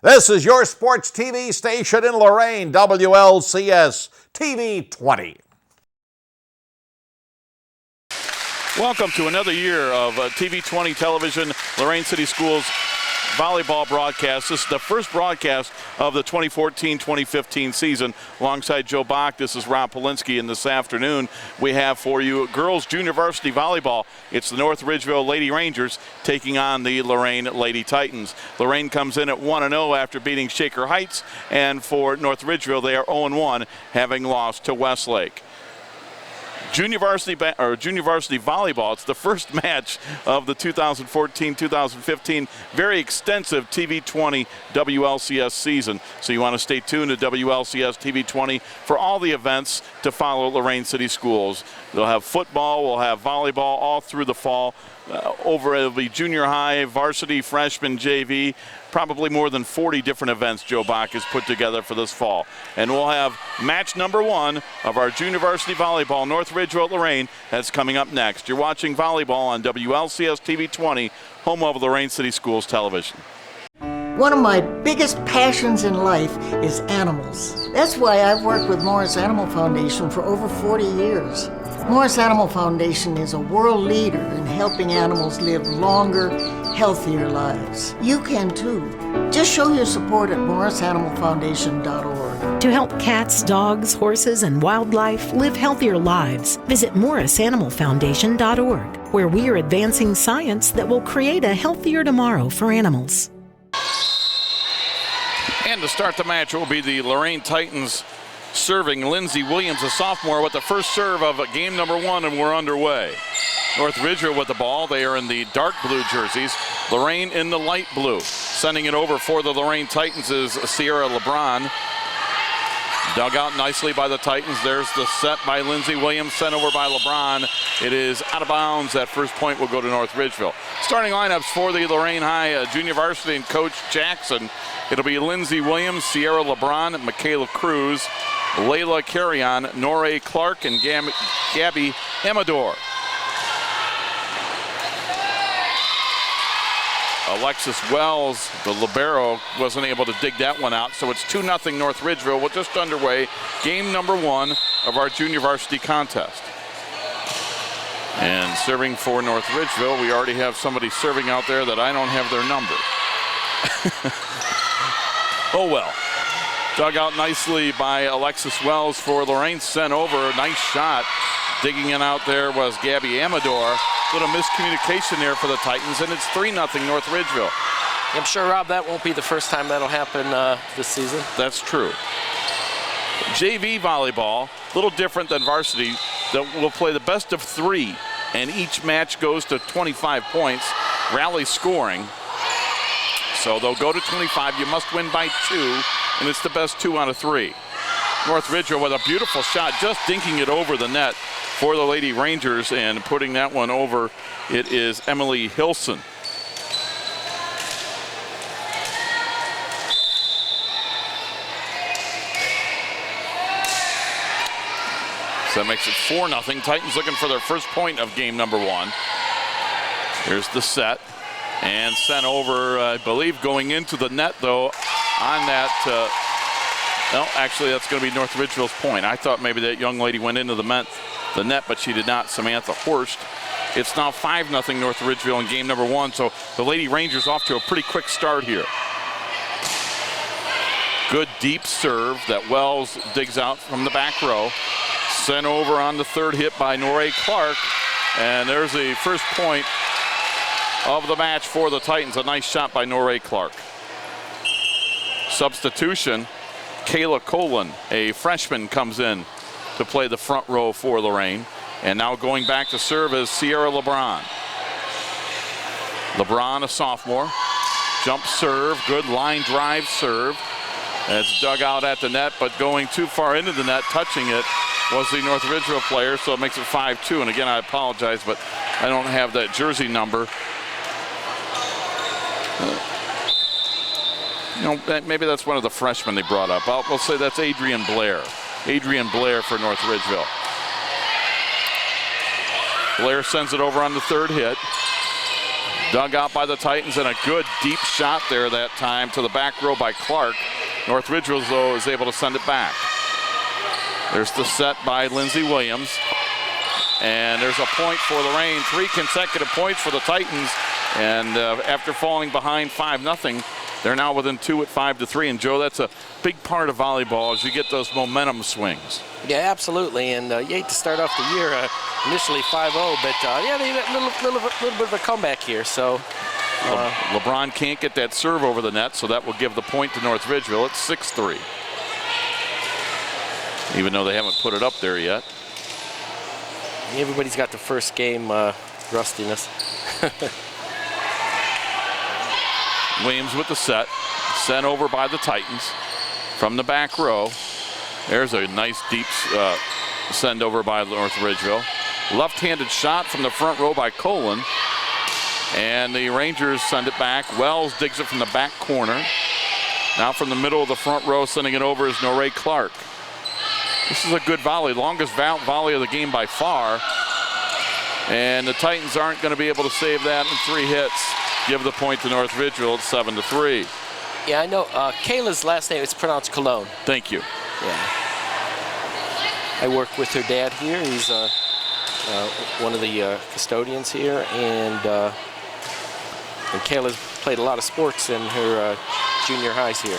This is your sports TV station in Lorain, WLCS TV 20. Welcome to another year of TV 20 television, Lorain City Schools volleyball broadcast. This is the first broadcast of the 2014-2015 season. Alongside Joe Bach, this is Rob Polinsky, and this afternoon we have for you girls junior varsity volleyball. It's the North Ridgeville Lady Rangers taking on the Lorain Lady Titans. Lorain comes in at 1-0 after beating Shaker Heights, and for North Ridgeville they are 0-1, having lost to Westlake. Junior varsity volleyball. It's the first match of the 2014-2015 very extensive TV 20 WLCS season. So you want to stay tuned to WLCS TV 20 for all the events to follow Lorain City Schools. They'll have football, we'll have volleyball all through the fall. It'll be junior high, varsity, freshman, JV, probably more than 40 different events Joe Bach has put together for this fall. And we'll have match number 1 of our junior varsity volleyball, North Ridgeville at Lorain. That's coming up next. You're watching volleyball on WLCS TV 20, home of Lorain City Schools television. One of my biggest passions in life is animals. That's why I've worked with Morris Animal Foundation for over 40 years. Morris Animal Foundation is a world leader in helping animals live longer, healthier lives. You can too. Just show your support at morrisanimalfoundation.org. To help cats, dogs, horses, and wildlife live healthier lives, visit morrisanimalfoundation.org, where we are advancing science that will create a healthier tomorrow for animals. And to start the match will be the Lorain Titans serving. Lindsey Williams, a sophomore, with the first serve of game number 1, and we're underway. North Ridgeville with the ball. They are in the dark blue jerseys. Lorain in the light blue. Sending it over for the Lorain Titans is Sierra LeBron. Dug out nicely by the Titans. There's the set by Lindsey Williams, sent over by LeBron. It is out of bounds. That first point will go to North Ridgeville. Starting lineups for the Lorain High junior varsity and Coach Jackson. It'll be Lindsey Williams, Sierra LeBron, Michaela Cruz, Layla Carrion, Noré Clark, and Gabby Amador. Alexis Wells, the libero, wasn't able to dig that one out, so it's 2-0 North Ridgeville. We're just underway. Game number 1 of our junior varsity contest. And serving for North Ridgeville, we already have somebody serving out there that I don't have their number. Oh well. Dug out nicely by Alexis Wells for Lorain, sent over. Nice shot. Digging in out there was Gabby Amador. Little miscommunication there for the Titans, and it's 3-0 North Ridgeville. I'm sure, Rob, that won't be the first time that'll happen this season. That's true. JV volleyball, a little different than varsity. We'll play the best of 3, and each match goes to 25 points, rally scoring. So they'll go to 25. You must win by 2, and it's the best 2 out of 3. North Ridgeville with a beautiful shot, just dinking it over the net for the Lady Rangers, and putting that one over, it is Emily Hilson. So that makes it 4-0. Titans looking for their first point of game number 1. Here's the set. And sent over, I believe, going into the net, though, on that. No, actually, that's going to be North Ridgeville's point. I thought maybe that young lady went into the net, but she did not. Samantha Horst. It's now 5-0 North Ridgeville in game number 1, so the Lady Rangers off to a pretty quick start here. Good deep serve that Wells digs out from the back row. Sent over on the third hit by Noré Clark, and there's the first point of the match for the Titans. A nice shot by Noré Clark. Substitution, Kayla Colin, a freshman, comes in to play the front row for Lorain. And now going back to serve is Sierra LeBron. LeBron, a sophomore. Jump serve, good line drive serve. It's dug out at the net, but going too far into the net, touching it, was the North Ridgeville player, so it makes it 5-2. And again, I apologize, but I don't have that jersey number. Maybe that's one of the freshmen they brought up. We'll say that's Adrian Blair. Adrian Blair for North Ridgeville. Blair sends it over on the third hit. Dug out by the Titans, and a good deep shot there that time to the back row by Clark. North Ridgeville, though, is able to send it back. There's the set by Lindsey Williams. And there's a point for Lorain. 3 consecutive points for the Titans. And after falling behind 5-0, they're now within 2 at 5-3. And Joe, that's a big part of volleyball as you get those momentum swings. Yeah, absolutely. And you hate to start off the year initially 5-0, but yeah, they had a little bit of a comeback here. So LeBron can't get that serve over the net, so that will give the point to North Ridgeville. It's 6-3. Even though they haven't put it up there yet. Everybody's got the first game rustiness. Williams with the set. Sent over by the Titans from the back row. There's a nice deep send over by North Ridgeville. Left-handed shot from the front row by Colin. And the Rangers send it back. Wells digs it from the back corner. Now from the middle of the front row, sending it over is Lorain Clark. This is a good volley, longest volley of the game by far. And the Titans aren't going to be able to save that in 3 hits. Give the point to North Ridgeville at 7-3. Yeah, I know. Kayla's last name is pronounced Cologne. Thank you. Yeah. I work with her dad here. He's one of the custodians here, and Kayla's played a lot of sports in her junior highs here.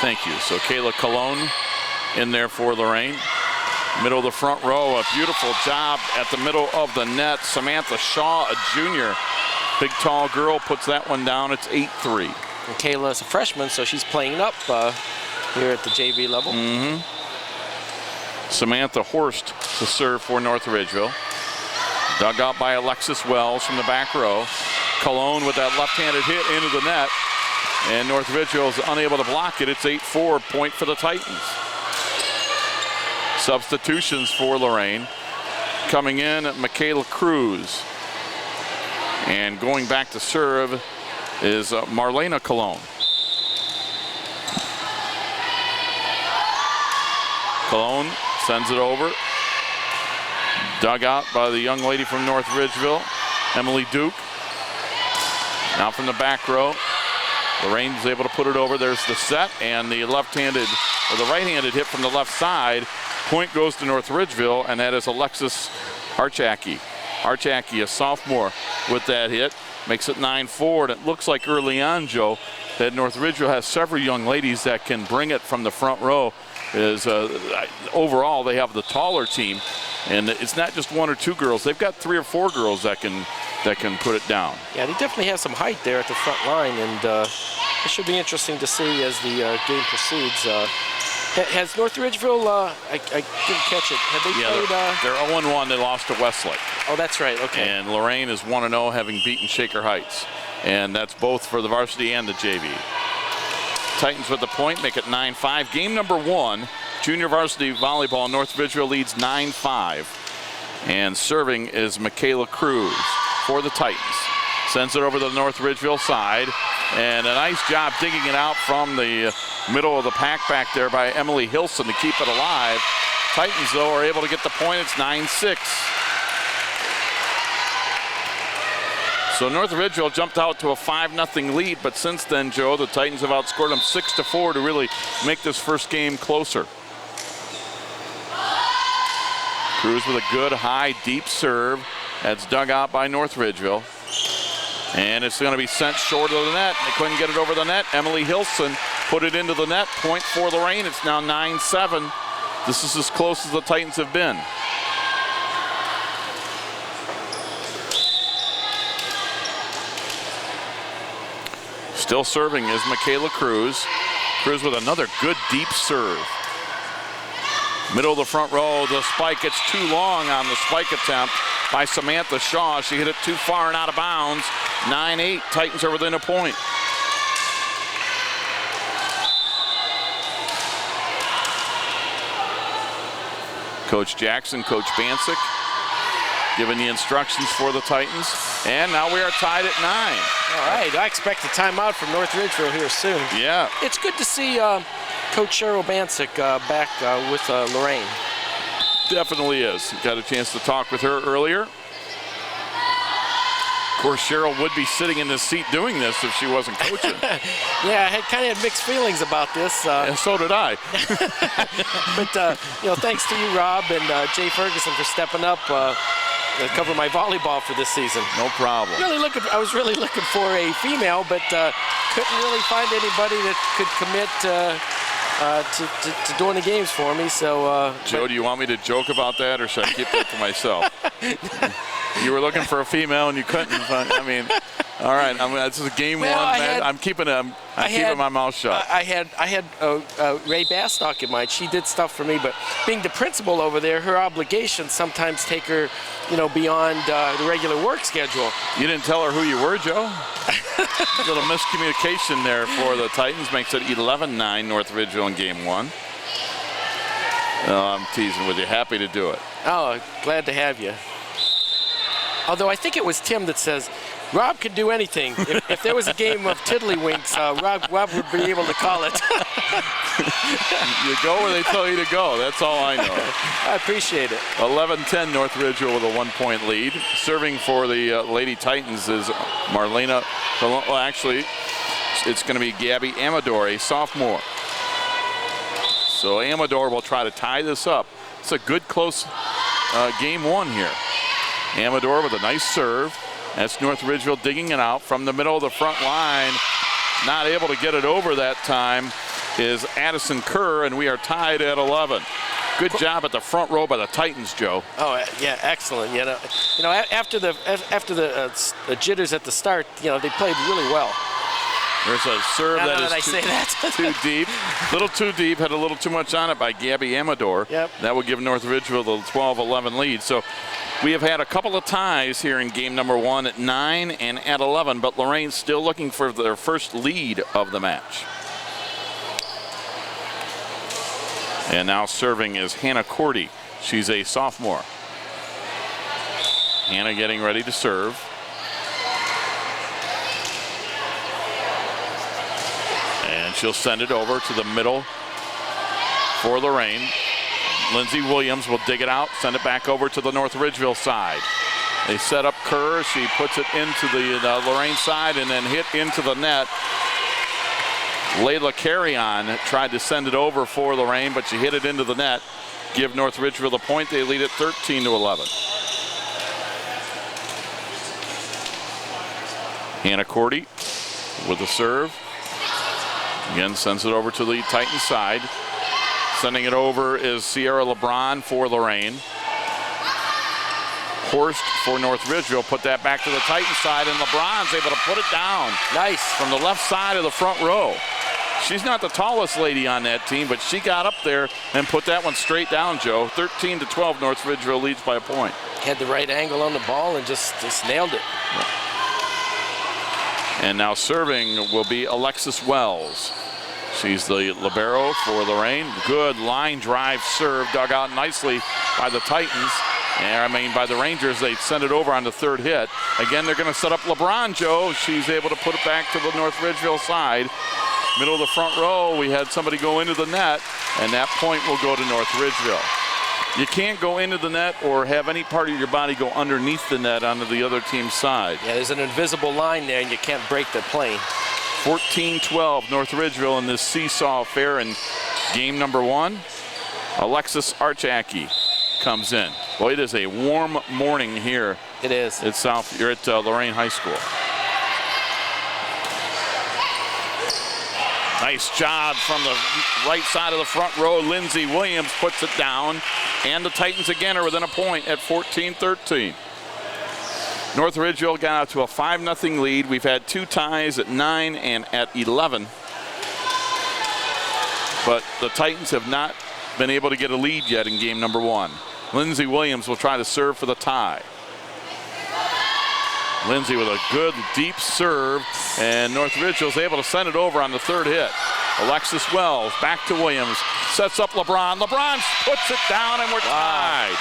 Thank you. So Kayla Cologne in there for Lorain. Middle of the front row, a beautiful job at the middle of the net. Samantha Shaw, a junior, big tall girl, puts that one down. It's 8-3. And Kayla's a freshman, so she's playing up here at the JV level. Samantha Horst to serve for North Ridgeville. Dug out by Alexis Wells from the back row. Cologne with that left-handed hit into the net. And North Ridgeville is unable to block it. It's 8-4, point for the Titans. Substitutions for Lorain. Coming in, Michaela Cruz. And going back to serve is Marlena Cologne. Cologne sends it over. Dug out by the young lady from North Ridgeville, Emily Duke. Now from the back row, Lorain's able to put it over. There's the set and the left-handed, or the right-handed hit from the left side. Point goes to North Ridgeville, and that is Alexis Archacki. Archacki, a sophomore, with that hit. Makes it 9-4, and it looks like early on, Joe, that North Ridgeville has several young ladies that can bring it from the front row. Overall, they have the taller team, and it's not just 1 or 2 girls. They've got 3 or 4 girls that can put it down. Yeah, they definitely have some height there at the front line, and it should be interesting to see as the game proceeds. Has North Ridgeville, I didn't catch it, have they played? They're 0-1, they lost to Westlake. Oh, that's right, okay. And Lorain is 1-0, having beaten Shaker Heights. And that's both for the varsity and the JV. Titans with the point, make it 9-5. Game number 1, junior varsity volleyball. North Ridgeville leads 9-5. And serving is Michaela Cruz for the Titans. Sends it over to the North Ridgeville side. And a nice job digging it out from the middle of the pack back there by Emily Hilson to keep it alive. Titans, though, are able to get the point. It's 9-6. So North Ridgeville jumped out to a 5-0 lead, but since then, Joe, the Titans have outscored them 6-4 to really make this first game closer. Cruz with a good, high, deep serve. That's dug out by North Ridgeville. And it's going to be sent short of the net. They couldn't get it over the net. Emily Hilson put it into the net. Point for Lorain. It's now 9-7. This is as close as the Titans have been. Still serving is Michaela Cruz. Cruz with another good deep serve. Middle of the front row, the spike gets too long on the spike attempt by Samantha Shaw. She hit it too far and out of bounds. 9-8, Titans are within a point. Coach Jackson, Coach Bancic giving the instructions for the Titans. And now we are tied at 9. All right, I expect a timeout from North Ridgeville here soon. Yeah. It's good to see Coach Cheryl Bancic back with Lorain. Definitely is. Got a chance to talk with her earlier. course, Cheryl would be sitting in this seat doing this if she wasn't coaching. Yeah, I kind of had mixed feelings about this. And so did I. But, thanks to you, Rob, and Jay Ferguson for stepping up to cover my volleyball for this season. No problem. I was really looking for a female, but couldn't really find anybody that could commit to doing the games for me. So, Joe, do you want me to joke about that, or should I keep that to myself? You were looking for a female and you couldn't. I mean, all right. This is game one. I'm keeping my mouth shut. I had Ray Bastock in mind. She did stuff for me, but being the principal over there, her obligations sometimes take her, beyond the regular work schedule. You didn't tell her who you were, Joe? A little miscommunication there for the Titans makes it 11-9 North Ridgeville in game one. No, I'm teasing with you. Happy to do it. Oh, glad to have you. Although I think it was Tim that says, Rob could do anything. If there was a game of tiddlywinks, Rob would be able to call it. You go where they tell you to go. That's all I know. I appreciate it. 11-10 North Ridgeville with a 1-point lead. Serving for the Lady Titans is Marlena. Well, actually, it's going to be Gabby Amador, a sophomore. So Amador will try to tie this up. It's a good, close game one here. Amador with a nice serve. That's North Ridgeville digging it out from the middle of the front line. Not able to get it over that time is Addison Kerr, and we are tied at 11. Good job at the front row by the Titans, Joe. Oh yeah, excellent. After the jitters at the start, they played really well. There's a serve that is too deep. A little too deep, had a little too much on it by Gabby Amador. Yep. That would give North Ridgeville the 12-11 lead. So we have had a couple of ties here in game number one at 9 and at 11, but Lorain's still looking for their first lead of the match. And now serving is Hannah Cordy. She's a sophomore. Hannah getting ready to serve. And she'll send it over to the middle for Lorain. Lindsay Williams will dig it out, send it back over to the North Ridgeville side. They set up Kerr. She puts it into the Lorain side and then hit into the net. Layla Carrion tried to send it over for Lorain, but she hit it into the net. Give North Ridgeville the point. They lead it 13-11. Hannah Cordy with the serve. Again, sends it over to the Titan side. Sending it over is Sierra LeBron for Lorain. Horst for North Ridgeville put that back to the Titan side, and LeBron's able to put it down. Nice. From the left side of the front row. She's not the tallest lady on that team, but she got up there and put that one straight down, Joe. 13-12, North Ridgeville leads by a point. Had the right angle on the ball and just nailed it. And now serving will be Alexis Wells. She's the libero for Lorain. Good line drive serve, dug out nicely by the Titans. By the Rangers. They send it over on the third hit. Again, they're going to set up LeBron, Joe. She's able to put it back to the North Ridgeville side. Middle of the front row, we had somebody go into the net, and that point will go to North Ridgeville. You can't go into the net or have any part of your body go underneath the net onto the other team's side. Yeah, there's an invisible line there, and you can't break the plane. 14-12, North Ridgeville in this seesaw affair in game number one. Alexis Archacki comes in. Well, it is a warm morning here. It is. You're at Lorain High School. Nice job from the right side of the front row. Lindsay Williams puts it down. And the Titans again are within a point at 14-13. North Ridgeville got out to a 5-0 lead. We've had two ties at 9 and at 11. But the Titans have not been able to get a lead yet in game number one. Lindsay Williams will try to serve for the tie. Lindsay with a good deep serve, and North Ridgeville's able to send it over on the third hit. Alexis Wells back to Williams, sets up LeBron. LeBron puts it down, and we're tied.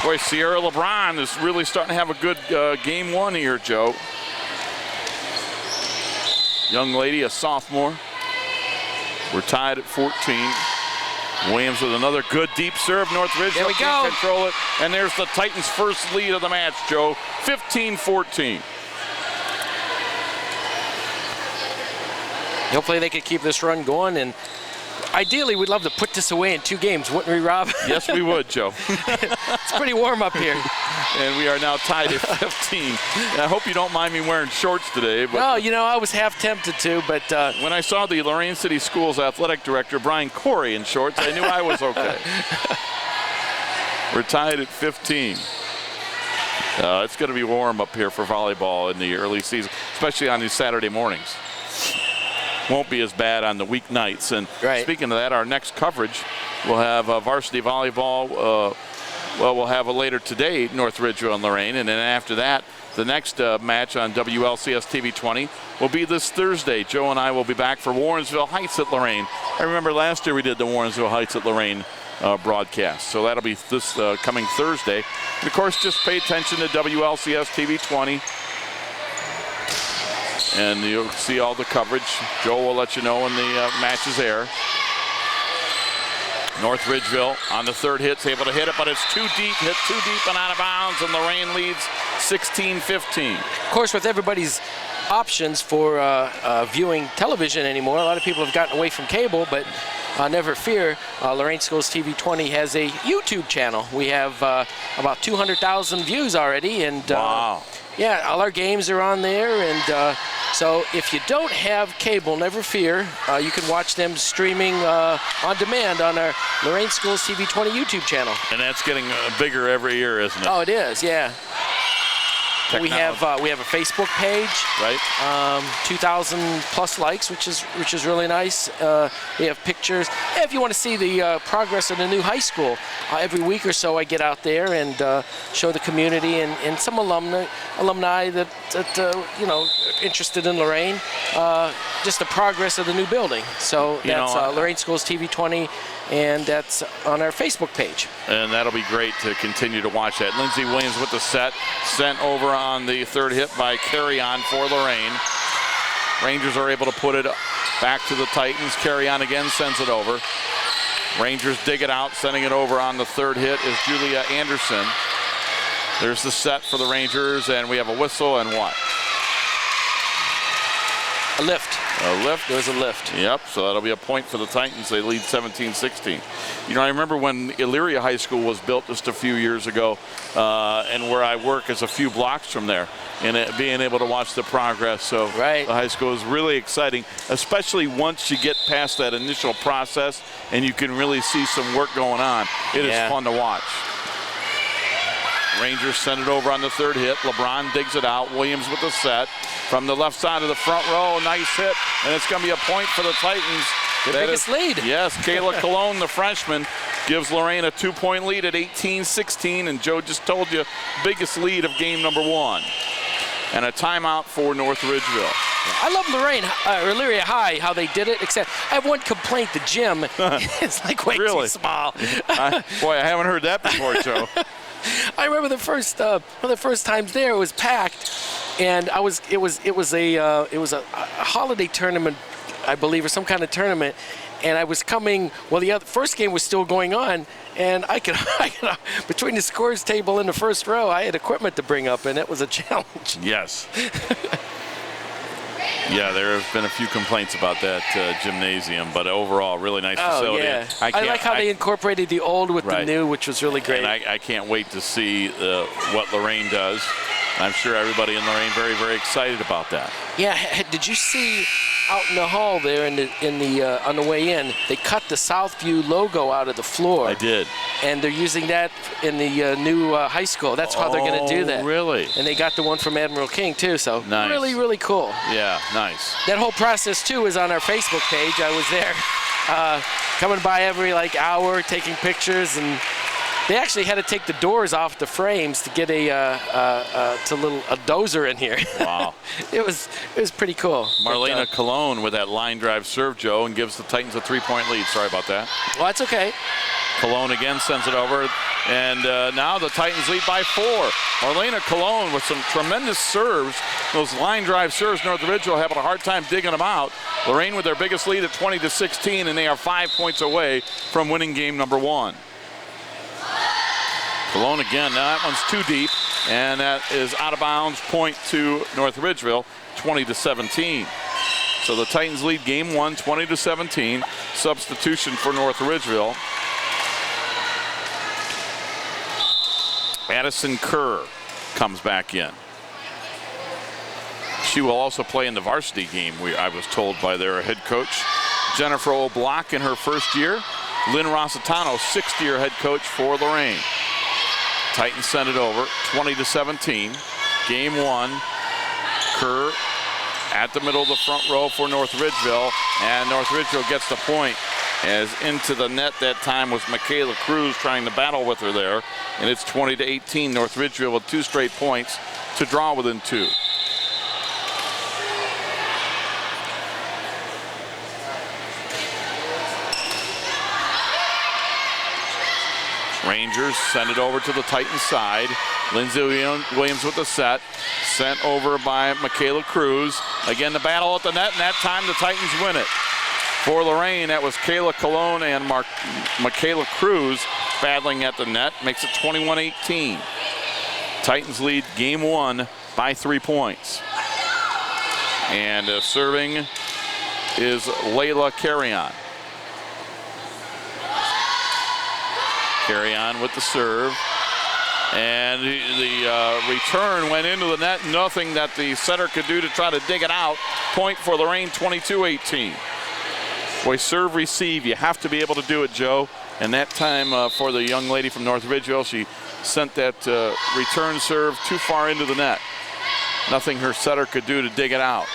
Boy, Sierra LeBron is really starting to have a good game one here, Joe. Young lady, a sophomore. We're tied at 14. Williams with another good deep serve. North Ridgeville There we can't go. control it. And there's the Titans' first lead of the match, Joe. 15-14. Hopefully they could keep this run going, and ideally we'd love to put this away in 2 games, wouldn't we, Rob? Yes, we would, Joe. It's pretty warm up here. And we are now tied at 15. And I hope you don't mind me wearing shorts today. But No, you know, I was half tempted to, but when I saw the Lorain City Schools athletic director, Brian Corey, in shorts, I knew I was okay. We're tied at 15. It's going to be warm up here for volleyball in the early season, especially on these Saturday mornings. Won't be as bad on the weeknights. And speaking of that, our next coverage, we'll have varsity volleyball. We'll have a later today, North Ridgeville and Lorain, and then after that, the next match on WLCS TV 20 will be this Thursday. Joe and I will be back for Warrensville Heights at Lorain. I remember last year we did the Warrensville Heights at Lorain broadcast, so that'll be this coming Thursday. And of course, just pay attention to WLCS TV 20, and you'll see all the coverage. Joe will let you know when the matches air. North Ridgeville on the third hit, able to hit it, but it's too deep, hit too deep and out of bounds, and Lorain leads 16-15. of course, with everybody's options for viewing television anymore, a lot of people have gotten away from cable, but never fear, Lorain Schools TV 20 has a YouTube channel. We have about 200,000 views already, and wow. Yeah, all our games are on there, and so if you don't have cable, never fear. You can watch them streaming on demand on our Lorain Schools TV 20 YouTube channel. And that's getting bigger every year, isn't it? Oh, it is, yeah. We have a Facebook page, right? 2,000 plus likes, which is really nice. We have pictures. If you want to see the progress of the new high school, every week or so I get out there and show the community and some alumni that you know, interested in Lorain, just the progress of the new building. So that's Lorain Schools TV 20. And that's on our Facebook page. And that'll be great to continue to watch that. Lindsey Williams with the set, sent over on the third hit by Carry On for Lorain. Rangers are able to put it back to the Titans. Carry On again sends it over. Rangers dig it out, sending it over on the third hit is Julia Anderson. There's the set for the Rangers, and we have a whistle and what? A lift. A lift? There was a lift. Yep, so that'll be a point for the Titans. They lead 17-16. You know, I remember when Elyria High School was built just a few years ago, and where I work is a few blocks from there, and being able to watch the progress. So the high school is really exciting, especially once you get past that initial process and you can really see some work going on. It is fun to watch. Rangers send it over on the third hit. LeBron digs it out. Williams with the set. From the left side of the front row, nice hit. And it's going to be a point for the Titans. The biggest lead. Yes, Kayla Colon, the freshman, gives Lorain a 2-point lead at 18-16. And Joe just told you, biggest lead of game number 1. And a timeout for North Ridgeville. I love Lorain, Elyria High, how they did it, except I have one complaint, the gym is like way too small. Boy, I haven't heard that before, Joe. I remember the first one of the first times there, it was packed, and it was a holiday tournament, I believe, or some kind of tournament, and I was coming. Well, the first game was still going on, and I could between the scores table and the first row, I had equipment to bring up, and it was a challenge. Yes. Yeah, there have been a few complaints about that gymnasium, but overall, really nice facility. Yeah. I like how they incorporated the old with the new, which was really great. And I can't wait to see what Lorain does. I'm sure everybody in Lorain very, very excited about that. Yeah, did you see out in the hall there on the way in, they cut the Southview logo out of the floor. I did. And they're using that in the new high school. That's how they're going to do that. Really? And they got the one from Admiral King too, so nice. Really, really cool. Yeah, nice. That whole process too is on our Facebook page. I was there coming by every hour, taking pictures, and they actually had to take the doors off the frames to get a dozer in here. Wow. It was pretty cool. Marlena Colon with that line drive serve, Joe, and gives the Titans a 3-point lead. Sorry about that. Well, that's okay. Cologne again sends it over, and now the Titans lead by 4. Marlena Cologne with some tremendous serves. Those line drive serves, North Ridgeville having a hard time digging them out. Lorain with their biggest lead at 20-16, and they are 5 points away from winning game number 1. Cologne again, now that one's too deep, and that is out of bounds, point to North Ridgeville, 20-17. So the Titans lead game 1, 20-17. Substitution for North Ridgeville. Addison Kerr comes back in. She will also play in the varsity game, I was told by their head coach. Jennifer O'Block in her first year. Lynn Rossitano, sixth-year head coach for Lorain. Titans send it over, 20-17. Game 1. Kerr at the middle of the front row for North Ridgeville, and North Ridgeville gets the point. As into the net that time was Michaela Cruz trying to battle with her there, and it's 20-18. North Ridgeville with 2 straight points to draw within 2. Rangers send it over to the Titans side. Lindsay Williams with the set. Sent over by Michaela Cruz. Again, the battle at the net, and that time the Titans win it. For Lorain, that was Kayla Cologne and Michaela Cruz battling at the net. Makes it 21-18. Titans lead game 1 by 3 points. And serving is Layla Carrion. Carrion with the serve. And the return went into the net. Nothing that the setter could do to try to dig it out. Point for Lorain, 22-18. Boy, serve, receive, you have to be able to do it, Joe. And that time for the young lady from North Ridgeville, she sent that return serve too far into the net. Nothing her setter could do to dig it out.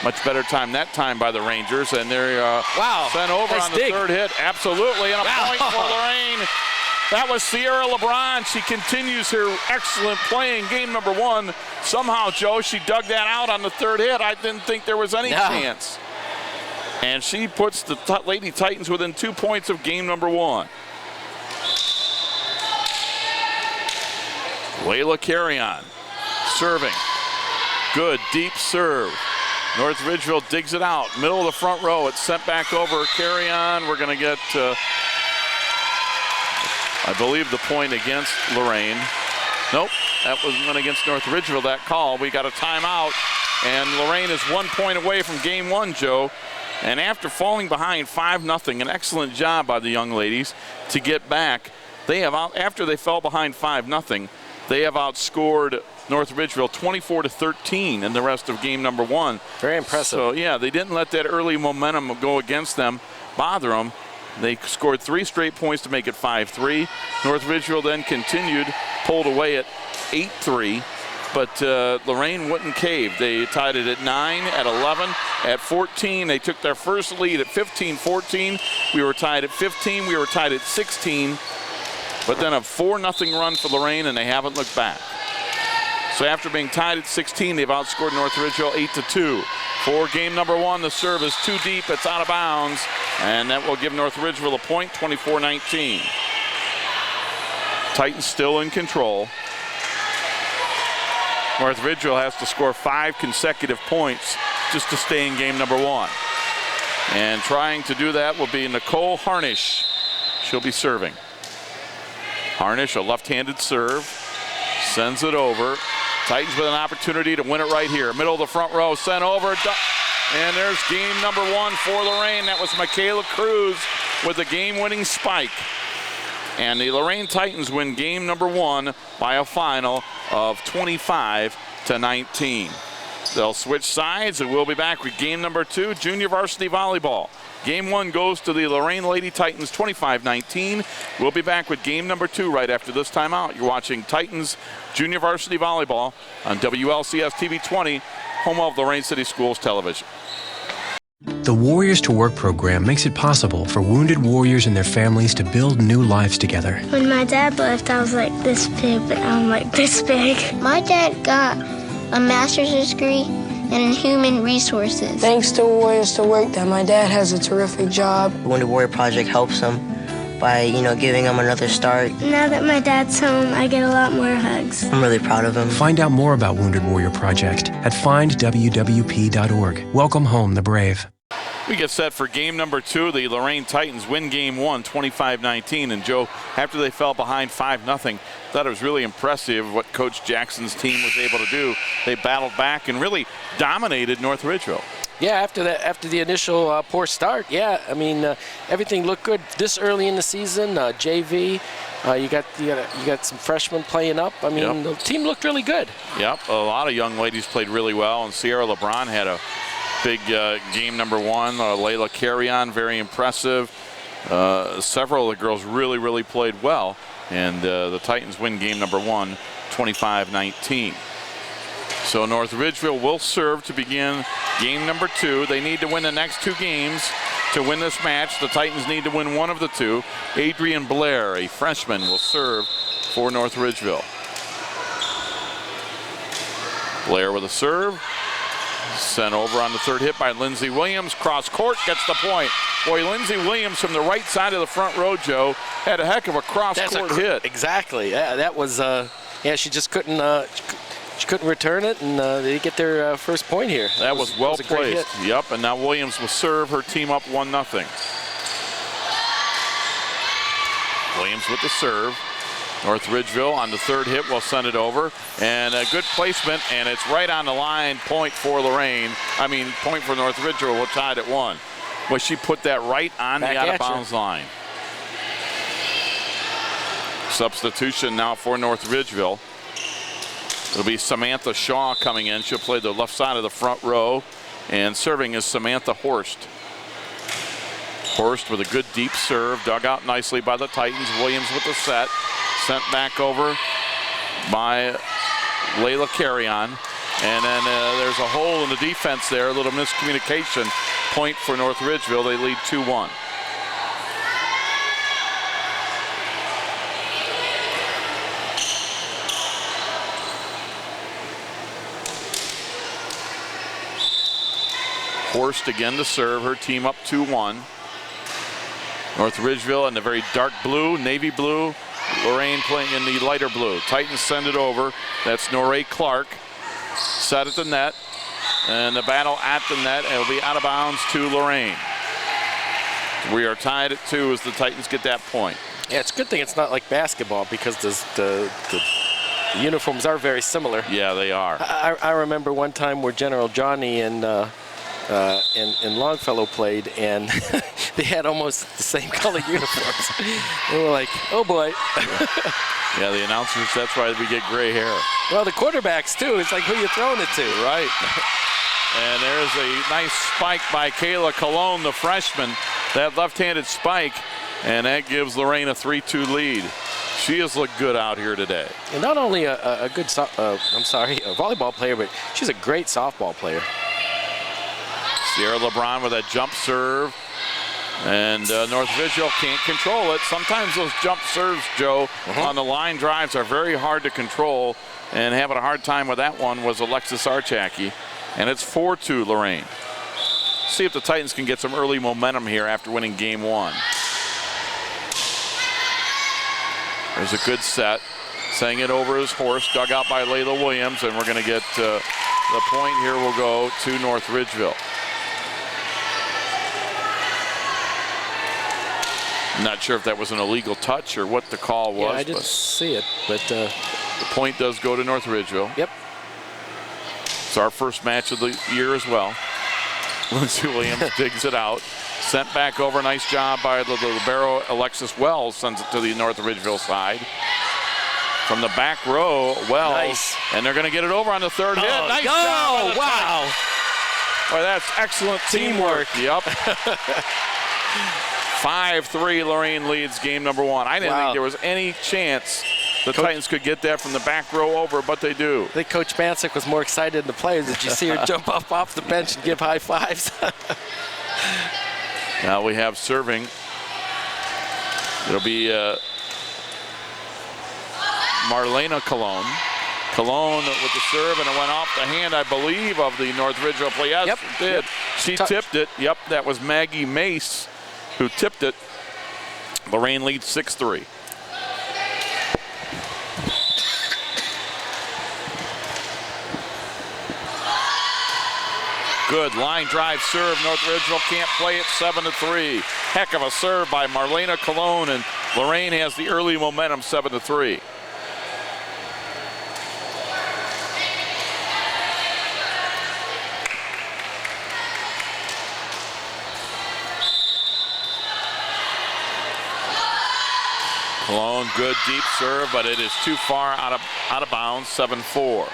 Much better time that time by the Rangers, and they're sent over on the third hit. Absolutely, and a point for Lorain. That was Sierra LeBron. She continues her excellent play in game number 1. Somehow, Joe, she dug that out on the third hit. I didn't think there was any chance. And she puts the Lady Titans within 2 points of game number 1. Layla Carrion serving. Good deep serve. North Ridgeville digs it out. Middle of the front row. It's sent back over. Carrion. We're going to get, I believe, the point against Lorain. Nope, that was one against North Ridgeville, that call. We got a timeout. And Lorain is 1 point away from game 1, Joe. And after falling behind 5-0, an excellent job by the young ladies to get back. They have after they fell behind 5-0, they have outscored North Ridgeville 24-13 in the rest of game number 1. Very impressive. So yeah, they didn't let that early momentum go against them, bother them. They scored 3 straight points to make it 5-3. North Ridgeville then continued, pulled away at 8-3. But Lorain wouldn't cave. They tied it at 9, at 11, at 14. They took their first lead at 15-14. We were tied at 15. We were tied at 16. But then a 4-0 run for Lorain, and they haven't looked back. So after being tied at 16, they've outscored North Ridgeville 8-2. For game number 1, the serve is too deep. It's out of bounds, and that will give North Ridgeville a point, 24-19. Titans still in control. North Ridgeville has to score 5 consecutive points just to stay in game number 1. And trying to do that will be Nicole Harnish. She'll be serving. Harnish, a left-handed serve, sends it over. Titans with an opportunity to win it right here. Middle of the front row, sent over. And there's game number 1 for Lorain. That was Michaela Cruz with the game-winning spike. And the Lorain Titans win game number 1 by a final of 25-19. They'll switch sides, and we'll be back with game number 2, junior varsity volleyball. Game 1 goes to the Lorain Lady Titans, 25-19. We'll be back with game number 2 right after this timeout. You're watching Titans junior varsity volleyball on WLCS TV 20, home of Lorain City Schools Television. The Warriors to Work program makes it possible for wounded warriors and their families to build new lives together. When my dad left, I was like this big, but I'm like this big. My dad got a master's degree in human resources. Thanks to Warriors to Work that my dad has a terrific job. The Wounded Warrior Project helps them by, giving him another start. Now that my dad's home, I get a lot more hugs. I'm really proud of him. Find out more about Wounded Warrior Project at findwwp.org. Welcome home the brave. We get set for game number 2. The Lorain Titans win game 1, 25-19. And Joe, after they fell behind 5-0, thought it was really impressive what Coach Jackson's team was able to do. They battled back and really dominated North Ridgeville. Yeah, after the initial poor start, I mean, everything looked good this early in the season. JV, you got some freshmen playing up. I mean, the team looked really good. Yep, a lot of young ladies played really well, and Sierra LeBron had a big game number 1. Layla Carrion, very impressive. Several of the girls really played well, and the Titans win game number 1, 25-19. So North Ridgeville will serve to begin game number 2. They need to win the next 2 games to win this match. The Titans need to win one of the 2. Adrian Blair, a freshman, will serve for North Ridgeville. Blair with a serve. Sent over on the third hit by Lindsey Williams. Cross court, gets the point. Boy, Lindsey Williams from the right side of the front row, Joe, had a heck of a cross court hit. Exactly. Yeah, that was. She just couldn't. She couldn't return it, and they get their first point here. That was well placed. Yep, and now Williams will serve her team up 1-0. Williams with the serve. North Ridgeville on the third hit will send it over, and a good placement, and it's right on the line. Point for Lorain. Point for North Ridgeville. We're tied at 1. Well, she put that right on the out-of-bounds line. Substitution now for North Ridgeville. It'll be Samantha Shaw coming in. She'll play the left side of the front row, and serving is Samantha Horst. Horst with a good deep serve, dug out nicely by the Titans. Williams with the set, sent back over by Layla Carrion. And then there's a hole in the defense there, a little miscommunication. Point for North Ridgeville. They lead 2-1. Horst again to serve, her team up 2-1. North Ridgeville in the very dark blue, navy blue. Lorain playing in the lighter blue. Titans send it over. That's Norray Clark. Set at the net. And the battle at the net. It'll be out of bounds to Lorain. We are tied at 2 as the Titans get that point. Yeah, it's a good thing it's not like basketball because the uniforms are very similar. Yeah, they are. I remember one time where General Johnny and Longfellow played, and they had almost the same color uniforms. And we're like, oh boy. Yeah, the announcers, that's why we get gray hair. Well, the quarterbacks too. It's like who you throwing it to. Right. And there's a nice spike by Kayla Colon, the freshman. That left-handed spike, and that gives Lorain a 3-2 lead. She has looked good out here today. And not only a good, a volleyball player, but she's a great softball player. Sierra LeBron with that jump serve, and North Ridgeville can't control it. Sometimes those jump serves, Joe, on the line drives are very hard to control, and having a hard time with that one was Alexis Archacki, and it's 4-2 Lorain. See if the Titans can get some early momentum here after winning game 1. There's a good set. Saying it over his horse, dug out by Layla Williams, and we're going to get the point here will go to North Ridgeville. Not sure if that was an illegal touch or what the call was. Yeah, I didn't see it, but the point does go to North Ridgeville. Yep. It's our first match of the year as well. Lindsey Williams digs it out. Sent back over. Nice job by the libero Alexis Wells. Sends it to the North Ridgeville side. From the back row, Wells. Nice. And they're going to get it over on the third hit. Nice job. Wow. Boy, that's excellent teamwork. Yep. 5-3, Lorain leads game number 1. I didn't think there was any chance the Titans could get that from the back row over, but they do. I think Coach Bancic was more excited than the players. Did you see her jump up off the bench and give high fives? Now we have serving. It'll be Marlena Colon. Colon with the serve, and it went off the hand, I believe, of the North Ridgeville player. Yes, yep. It did. She tipped it. Yep, that was Maggie Mace who tipped it. Lorain leads 6-3. Good line drive serve. North Ridgeville can't play it. 7-3. Heck of a serve by Marlena Colon, and Lorain has the early momentum. 7-3. Colon, good deep serve, but it is too far out of bounds. 7-4.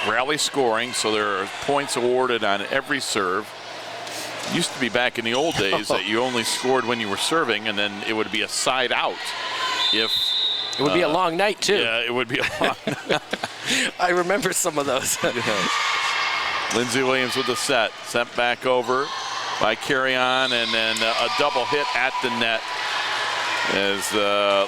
Rally scoring, so there are points awarded on every serve. It used to be back in the old days that you only scored when you were serving, and then it would be a side out. If it would be a long night too. Yeah, it would be a long night. I remember some of those. Lindsay Williams with the set, sent back over by Carry On, and then a double hit at the net as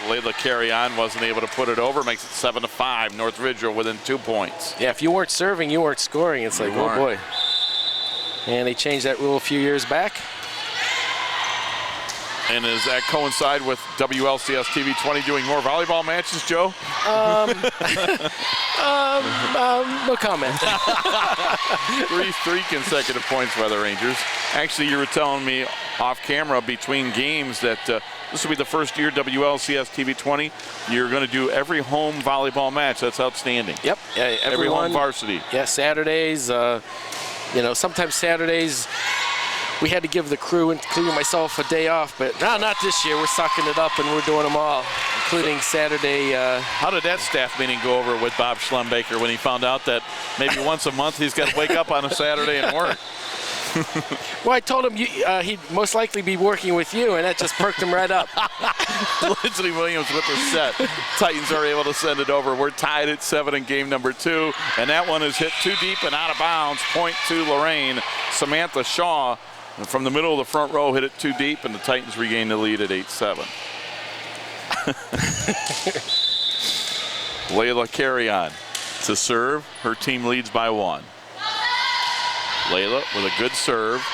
Layla Carry On wasn't able to put it over. Makes it 7-5. North Ridgeville within 2 points. Yeah, if you weren't serving, you weren't scoring. It's like, oh boy. And they changed that rule a few years back. And does that coincide with WLCS TV 20 doing more volleyball matches, Joe? No comment. three consecutive points by the Rangers. Actually, you were telling me off camera between games that this will be the first year WLCS TV 20. You're going to do every home volleyball match. That's outstanding. Yep. Every home varsity. Yeah, Saturdays. Sometimes Saturdays we had to give the crew, including myself, a day off, but no, not this year. We're sucking it up and we're doing them all, including Saturday. How did that staff meeting go over with Bob Schlumbaker when he found out that maybe once a month he's got to wake up on a Saturday and work? Well, I told him he'd most likely be working with you, and that just perked him right up. Lindsay Williams with the set. Titans are able to send it over. We're tied at 7 in game number 2, and that one is hit too deep and out of bounds. Point to Lorain. Samantha Shaw from the middle of the front row hit it too deep, and the Titans regain the lead at 8-7. Layla Carry On to serve. Her team leads by 1. Layla with a good serve.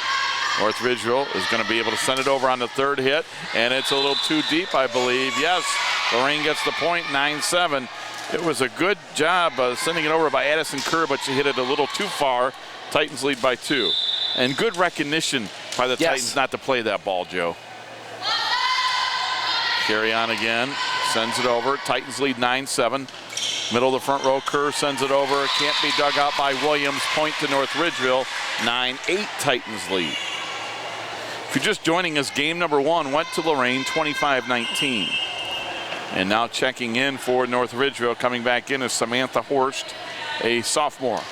North Ridgeville is going to be able to send it over on the third hit, and it's a little too deep, I believe. Yes, Lorain gets the point, 9-7. It was a good job sending it over by Addison Kerr, but she hit it a little too far. Titans lead by 2. And good recognition by the Titans not to play that ball, Joe. Carry On again, sends it over. Titans lead 9-7. Middle of the front row, Kerr sends it over. Can't be dug out by Williams. Point to North Ridgeville. 9-8 Titans lead. If you're just joining us, game number 1 went to Lorain, 25-19. And now checking in for North Ridgeville, coming back in is Samantha Horst, a sophomore.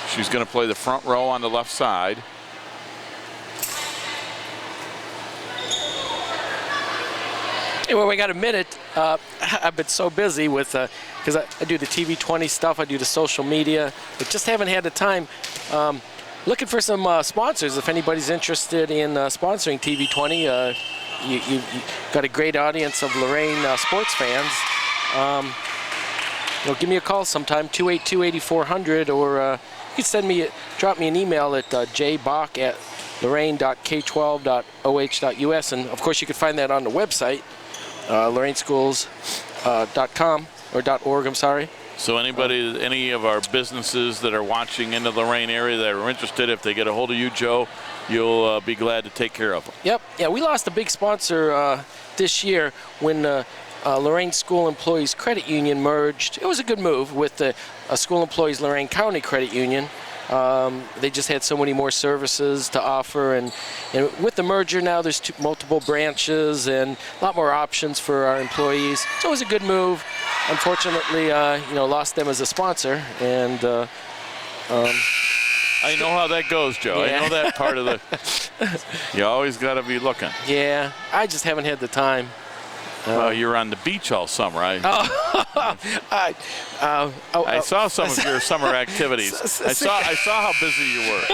She's going to play the front row on the left side. Hey, well, we got a minute. I've been so busy with, because I do the TV 20 stuff, I do the social media, but just haven't had the time. Looking for some sponsors. If anybody's interested in sponsoring TV 20, you got a great audience of Lorain sports fans. Give me a call sometime, 282-8400, or you can drop me an email at jbach@lorain.k12.oh.us, and of course you can find that on the website, lorainschools.com or .org. I'm sorry. So any of our businesses that are watching in the Lorain area that are interested, if they get a hold of you, Joe, you'll be glad to take care of them. Yep. Yeah, we lost a big sponsor this year when Lorain School Employees Credit Union merged. It was a good move with the School Employees Lorain County Credit Union. They just had so many more services to offer, and with the merger now there's multiple branches and a lot more options for our employees. So it was a good move. Unfortunately, lost them as a sponsor, and I know how that goes, Joe. Yeah. I know that part of the. You always got to be looking. Yeah, I just haven't had the time. Well, you're on the beach all summer. I saw some of your summer activities. I saw how busy you were.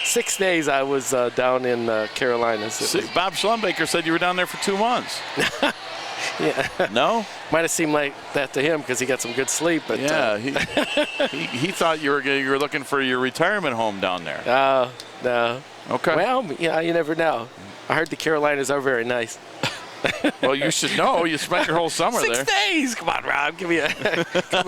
6 days I was down in Carolinas. Bob Schlumbaker said you were down there for 2 months. Yeah. No? Might have seemed like that to him because he got some good sleep. But yeah, he thought you were looking for your retirement home down there. No. Okay. Well, yeah, you never know. I heard the Carolinas are very nice. Well, you should know. You spent your whole summer 6 there. days. Come on, Rob. Give me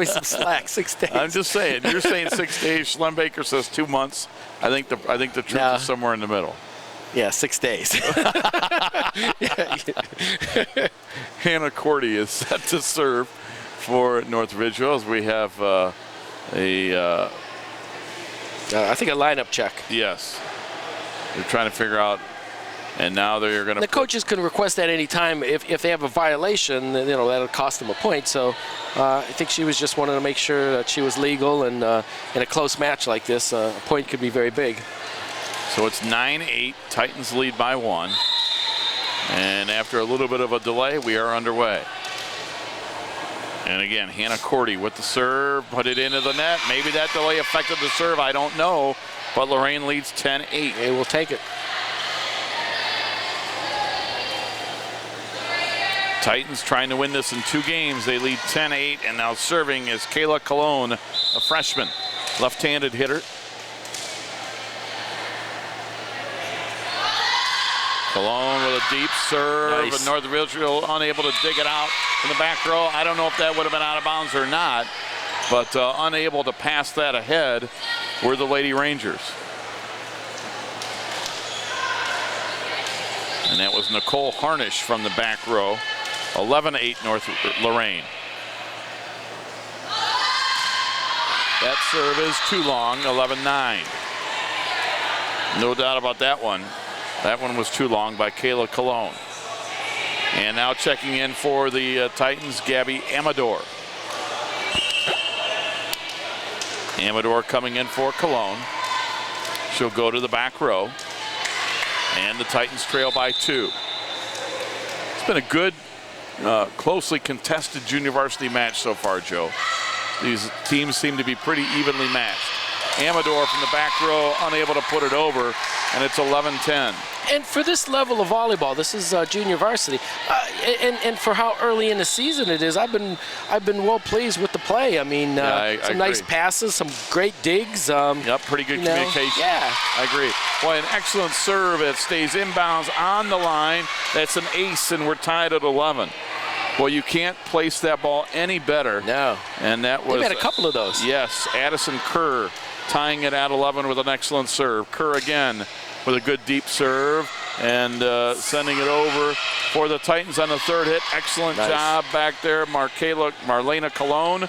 some slack. 6 days. I'm just saying. You're saying 6 days. Schlembaker says 2 months. I think the truth No. is somewhere in the middle. Yeah, 6 days. Hannah Cordy is set to serve for North Ridgeville as we have I think a lineup check. yes. They're trying to figure out, and now they're going to. The coaches can request that any time. If they have a violation, then, that'll cost them a point. So I think she was just wanting to make sure that she was legal, and in a close match like this, a point could be very big. So it's 9-8. Titans lead by 1. And after a little bit of a delay, we are underway. And again, Hannah Cordy with the serve, put it into the net. Maybe that delay affected the serve, I don't know. But Lorain leads 10-8. They will take it. Titans trying to win this in 2 games. They lead 10-8, and now serving is Kayla Colon, a freshman, left-handed hitter. Colon with a deep serve, Nice. and North Ridgeville unable to dig it out in the back row. I don't know if that would have been out of bounds or not, but unable to pass that ahead were the Lady Rangers. And that was Nicole Harnish from the back row. 11-8 North Lorain. That serve is too long, 11-9. No doubt about that one. That one was too long by Kayla Colon. And now checking in for the Titans, Gabby Amador. Amador coming in for Colon. She'll go to the back row. And the Titans trail by 2. It's been a good, closely contested junior varsity match so far, Joe. These teams seem to be pretty evenly matched. Amador from the back row, unable to put it over, and it's 11-10. And for this level of volleyball, this is junior varsity, and for how early in the season it is, I've been well pleased with the play. I mean, I some nice agree. passes, some great digs. Yep, pretty good communication. Yeah. I agree. Boy, an excellent serve. It stays inbounds on the line. That's an ace, and we're tied at 11. Well, you can't place that ball any better. No. And that was. They've had a couple of those. Yes, Addison Kerr tying it at 11 with an excellent serve. Kerr again with a good deep serve and sending it over for the Titans on the third hit. Excellent Nice. job back there, Marlena Colon.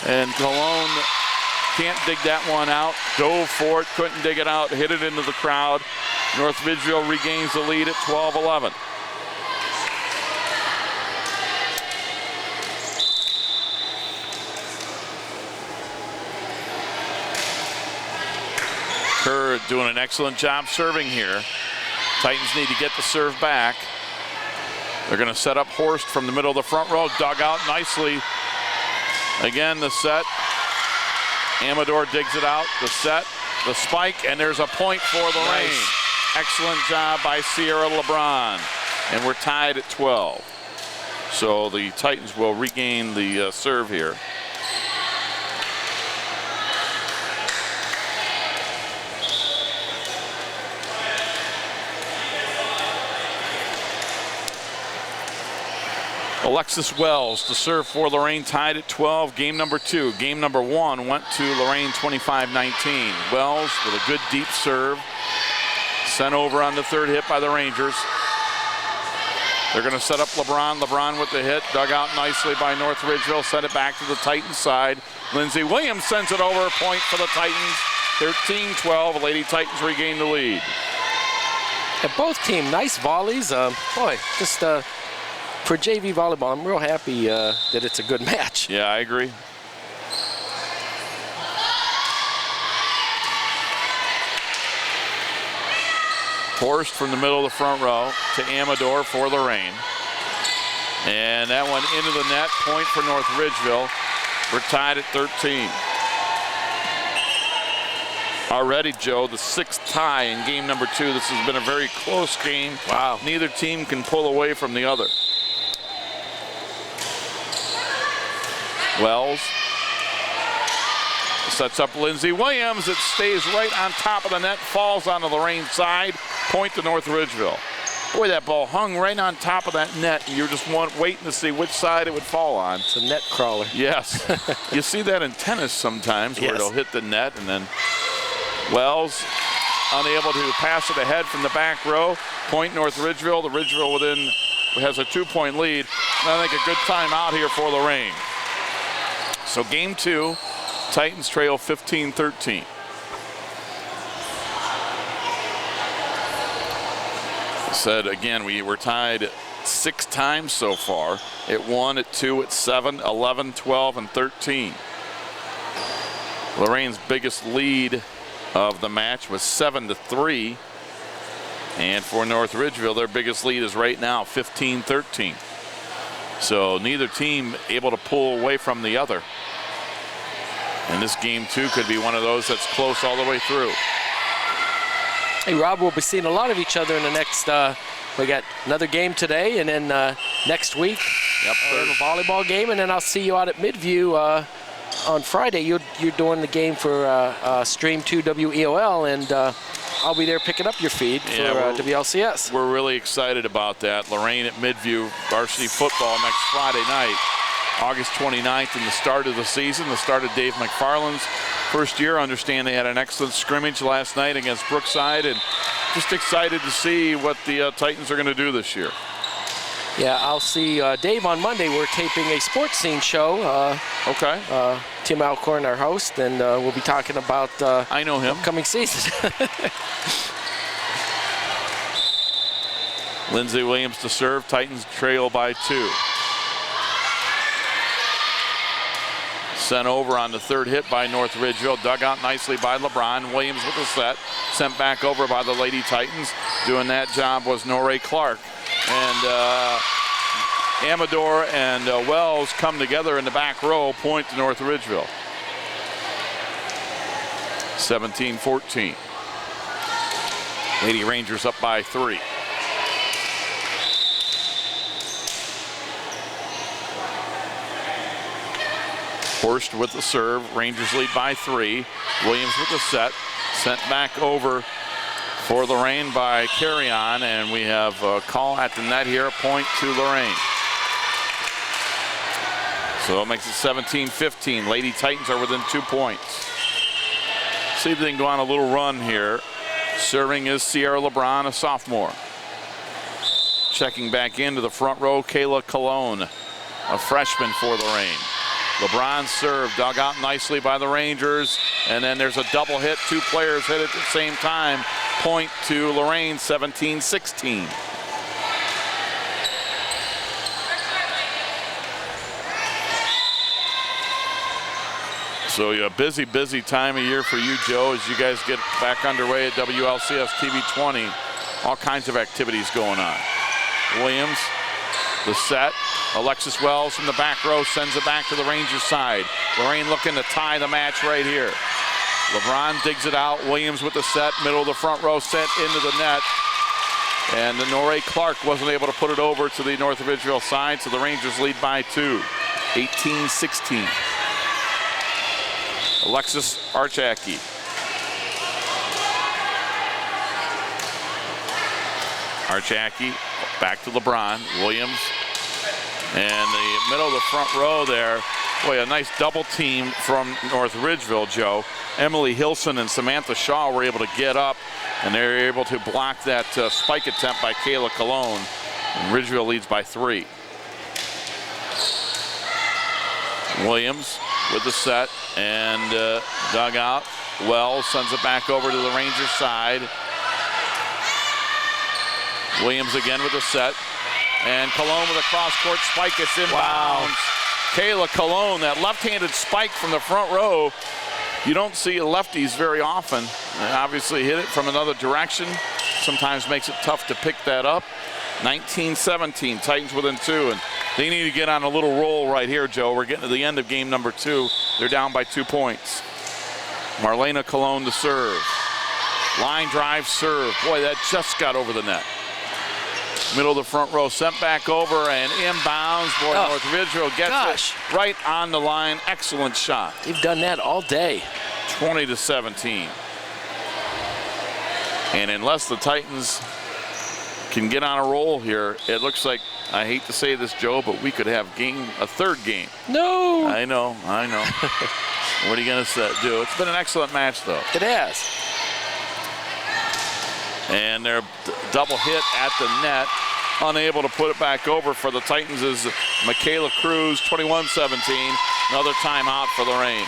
And Colon can't dig that one out. Dove for it, couldn't dig it out, hit it into the crowd. North Ridgeville regains the lead at 12-11. Kerr doing an excellent job serving here. Titans need to get the serve back. They're going to set up Horst from the middle of the front row, dug out nicely. Again, the set. Amador digs it out, the set, the spike, and there's a point for Lorain. Nice. Excellent job by Sierra LeBron. And we're tied at 12. So the Titans will regain the serve here. Alexis Wells to serve for Lorain, tied at 12. Game number 2. Game number 1 went to Lorain 25-19. Wells with a good deep serve. Sent over on the third hit by the Rangers. They're going to set up LeBron. LeBron with the hit. Dug out nicely by North Ridgeville. Sent it back to the Titans side. Lindsey Williams sends it over. Point for the Titans. 13-12. Lady Titans regain the lead. And both team, nice volleys. Boy, just for JV volleyball, I'm real happy that it's a good match. Yeah, I agree. Horst from the middle of the front row to Amador for Lorain. And that one into the net. Point for North Ridgeville. We're tied at 13. Already, Joe, the 6th tie in game number 2. This has been a very close game. Wow. Neither team can pull away from the other. Wells. Sets up Lindsey Williams. It stays right on top of the net, falls on the Lorain side. Point to North Ridgeville. Boy, that ball hung right on top of that net. You're just waiting to see which side it would fall on. It's a net crawler. Yes. You see that in tennis sometimes where Yes. it'll hit the net, and then Wells unable to pass it ahead from the back row. Point North Ridgeville. The Ridgeville has a 2-point lead. And I think a good timeout here for Lorain. So game 2, Titans trail 15-13. Said again, we were tied 6 times so far. At 1, at 2, at 7, 11, 12, and 13. Lorain's biggest lead of the match was 7-3. And for North Ridgeville, their biggest lead is right now 15-13. So neither team able to pull away from the other. And this game 2 could be one of those that's close all the way through. Hey, Rob, we'll be seeing a lot of each other in the next, we got another game today, and then next week, a volleyball game, and then I'll see you out at Midview on Friday. You're doing the game for Stream 2 WEOL, and I'll be there picking up your feed for WLCS. We're really excited about that. Lorain at Midview, varsity football next Friday night, August 29th, and the start of the season, the start of Dave McFarland's first year. I understand they had an excellent scrimmage last night against Brookside, and just excited to see what the Titans are going to do this year. Yeah, I'll see Dave on Monday. We're taping a sports scene show. Okay. Tim Alcorn, our host, and we'll be talking about I know him. Upcoming season. Lindsey Williams to serve. Titans trail by 2. Sent over on the third hit by North Ridgeville. Dug out nicely by LeBron. Williams with the set. Sent back over by the Lady Titans. Doing that job was Lorain Clark. And Amador and Wells come together in the back row. Point to North Ridgeville. 17-14. Lady Rangers up by 3. Horst with the serve. Rangers lead by 3. Williams with the set. Sent back over for Lorain by Carry-On, and we have a call at the net here. Point to Lorain. So it makes it 17-15. Lady Titans are within 2 points. See if they can go on a little run here. Serving is Sierra LeBron, a sophomore. Checking back into the front row, Kayla Cologne, a freshman for Lorain. LeBron serve, dug out nicely by the Rangers, and then there's a double hit. 2 players hit at the same time. Point to Lorain, 17-16. So a busy, busy time of year for you, Joe, as you guys get back underway at WLCS TV 20. All kinds of activities going on. Williams, the set. Alexis Wells from the back row sends it back to the Rangers side. Lorain looking to tie the match right here. LeBron digs it out. Williams with the set, middle of the front row, sent into the net. And the Lorain Clark wasn't able to put it over to the North Ridgeville side, so the Rangers lead by 2, 18-16. Alexis Archacki. Archacki back to LeBron. Williams. And the middle of the front row there, boy, a nice double team from North Ridgeville, Joe. Emily Hilson and Samantha Shaw were able to get up, and they were able to block that spike attempt by Kayla Cologne. And Ridgeville leads by 3. Williams with the set and dug out. Wells sends it back over to the Rangers side. Williams again with the set. And Cologne with a cross-court spike. It's inbounds. Wow. Kayla Cologne, that left-handed spike from the front row. You don't see lefties very often. They obviously hit it from another direction. Sometimes makes it tough to pick that up. 19-17, Titans within 2. And they need to get on a little roll right here, Joe. We're getting to the end of game number 2. They're down by 2 points. Marlena Cologne to serve. Line drive serve. Boy, that just got over the net. Middle of the front row, sent back over and inbounds. Boy, North Ridgeville gets it right on the line. Excellent shot. They've done that all day. 20-17. And unless the Titans can get on a roll here, it looks like, I hate to say this, Joe, but we could have a third game. No. I know. What are you going to do? It's been an excellent match, though. It has. And their double hit at the net. Unable to put it back over for the Titans is Michaela Cruz, 21-17. Another timeout for Lorain.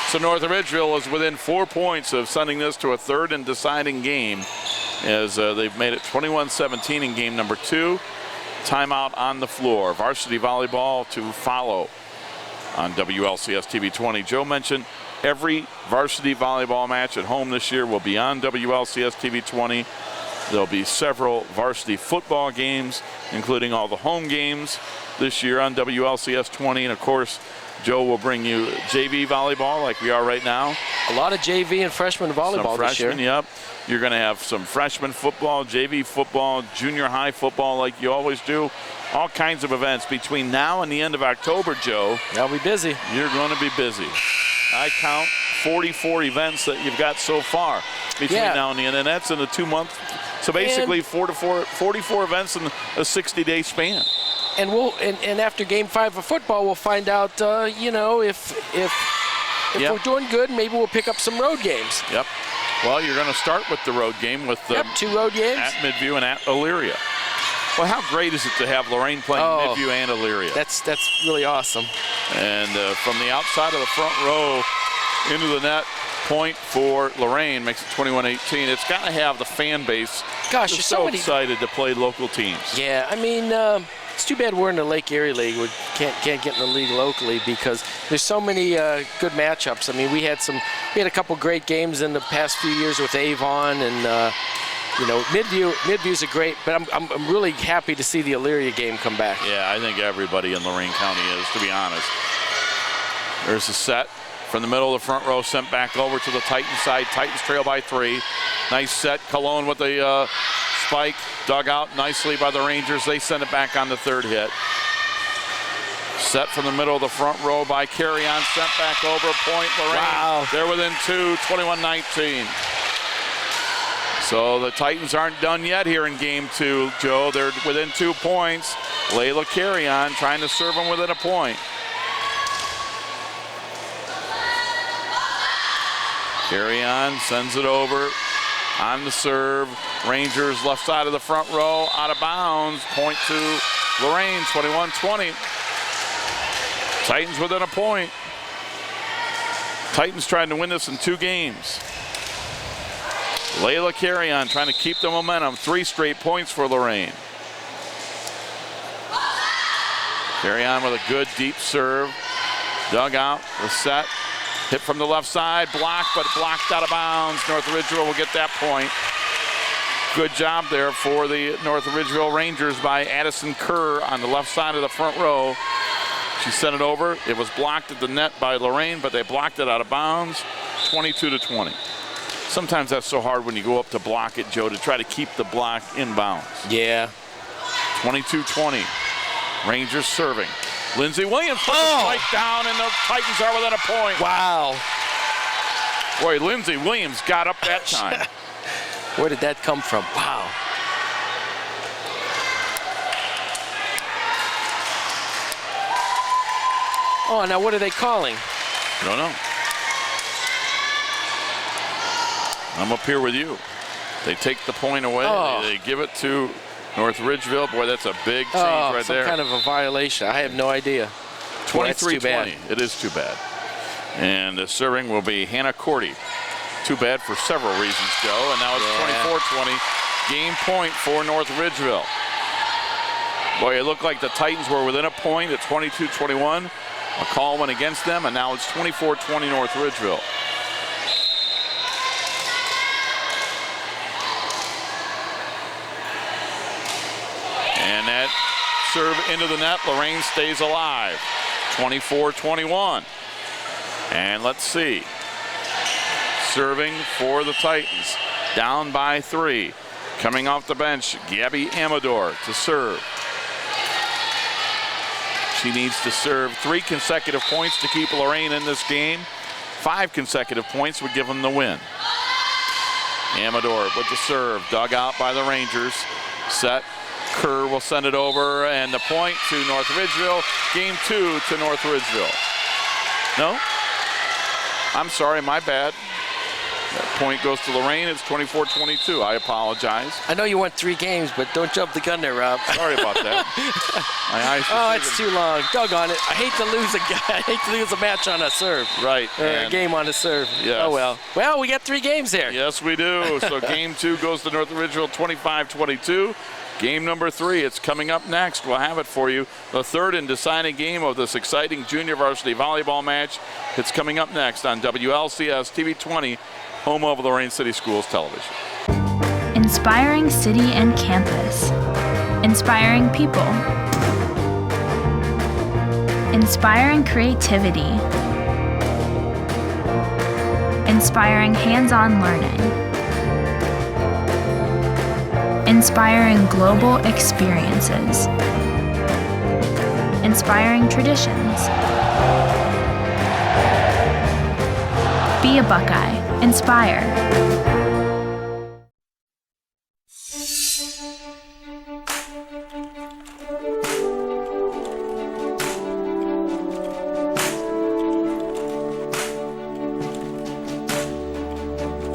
So North Ridgeville is within 4 points of sending this to a third and deciding game, as they've made it 21-17 in game number 2. Timeout on the floor. Varsity volleyball to follow on WLCS TV 20. Joe mentioned every varsity volleyball match at home this year will be on WLCS TV 20. There'll be several varsity football games, including all the home games this year on WLCS 20. And of course, Joe will bring you JV volleyball like we are right now. A lot of JV and freshman volleyball this year. Yep. You're going to have some freshman football, JV football, junior high football like you always do. All kinds of events between now and the end of October, Joe. I'll be busy. You're going to be busy. I count 44 events that you've got so far between now and the end, and that's in a 2-month. So basically, 44 events in a 60-day span. And and after Game 5 of football, we'll find out, if we're doing good, maybe we'll pick up some road games. Yep. Well, you're going to start with the road game with 2 road games at Midview and at Elyria. Well, how great is it to have Lorain playing Midview and Elyria? That's really awesome. And from the outside of the front row into the net, point for Lorain makes it 21-18. It's got to have the fan base. Gosh, you're so excited to play local teams. Yeah, I mean, it's too bad we're in the Lake Erie League. We can't get in the league locally because there's so many good matchups. I mean, we had a couple great games in the past few years with Avon and. Midview's a great, but I'm really happy to see the Elyria game come back. Yeah, I think everybody in Lorain County is, to be honest. There's a set from the middle of the front row, sent back over to the Titans side. Titans trail by 3. Nice set. Cologne with the spike, dug out nicely by the Rangers. They send it back on the third hit. Set from the middle of the front row by Carry On, sent back over. Point Lorain. Wow. They're within 2, 21-19. So the Titans aren't done yet here in game 2, Joe. They're within 2 points. Layla Carry On trying to serve them within a point. Carry On sends it over on the serve. Rangers left side of the front row, out of bounds. Point to Lorain, 21-20. Titans within a point. Titans trying to win this in 2 games. Layla Carry On trying to keep the momentum. 3 straight points for Lorain. Carry On with a good deep serve. Dug out, the set. Hit from the left side, blocked, but blocked out of bounds. North Ridgeville will get that point. Good job there for the North Ridgeville Rangers by Addison Kerr on the left side of the front row. She sent it over. It was blocked at the net by Lorain, but they blocked it out of bounds. 22-20. Sometimes that's so hard when you go up to block it, Joe, to try to keep the block in bounds. Yeah. 22-20. Rangers serving. Lindsey Williams puts the spike down, and the Titans are within a point. Wow. Boy, Lindsey Williams got up that time. Where did that come from? Wow. Oh, now what are they calling? I don't know. I'm up here with you. They take the point away. They give it to North Ridgeville. Boy, that's a big change right there. Some kind of a violation. I have no idea. 23-20. It is too bad. And the serving will be Hannah Cordy. Too bad for several reasons, Joe. And now it's 24-20. Game point for North Ridgeville. Boy, it looked like the Titans were within a point at 22-21. A call went against them, and now it's 24-20 North Ridgeville. And that serve into the net. Lorain stays alive. 24-21. And let's see. Serving for the Titans. Down by 3. Coming off the bench, Gabby Amador to serve. She needs to serve 3 consecutive points to keep Lorain in this game. 5 consecutive points would give them the win. Amador with the serve, dug out by the Rangers. Set, Kerr will send it over, and the point to North Ridgeville. Game 2 to North Ridgeville. No? I'm sorry, my bad. That point goes to Lorain. It's 24-22. I apologize. I know you won 3 games, but don't jump the gun there, Rob. Sorry about that. My eyes Oh, it's too long. Doggone it. I hate to lose I hate to lose a match on a serve. Right. Or a game on a serve. Yes. Oh, well. Well, we got 3 games there. Yes, we do. So game 2 goes to North Ridgeville, 25-22. Game number 3, it's coming up next. We'll have it for you. The 3rd and deciding game of this exciting junior varsity volleyball match. It's coming up next on WLCS TV 20, home of Lorain City Schools Television. Inspiring city and campus. Inspiring people. Inspiring creativity. Inspiring hands-on learning. Inspiring global experiences. Inspiring traditions. Be a Buckeye. Inspire.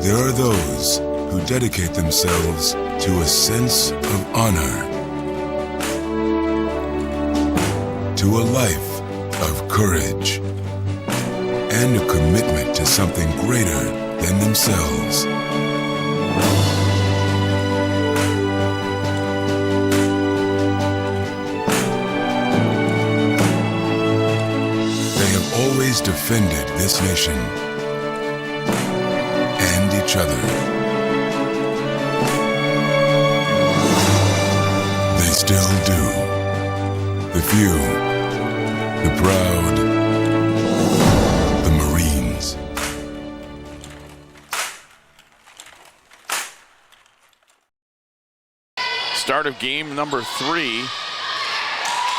There are those who dedicate themselves to a sense of honor, to a life of courage, and a commitment to something greater than themselves. They have always defended this nation and each other. They still do. The few, the proud, the Marines. Start of game number 3.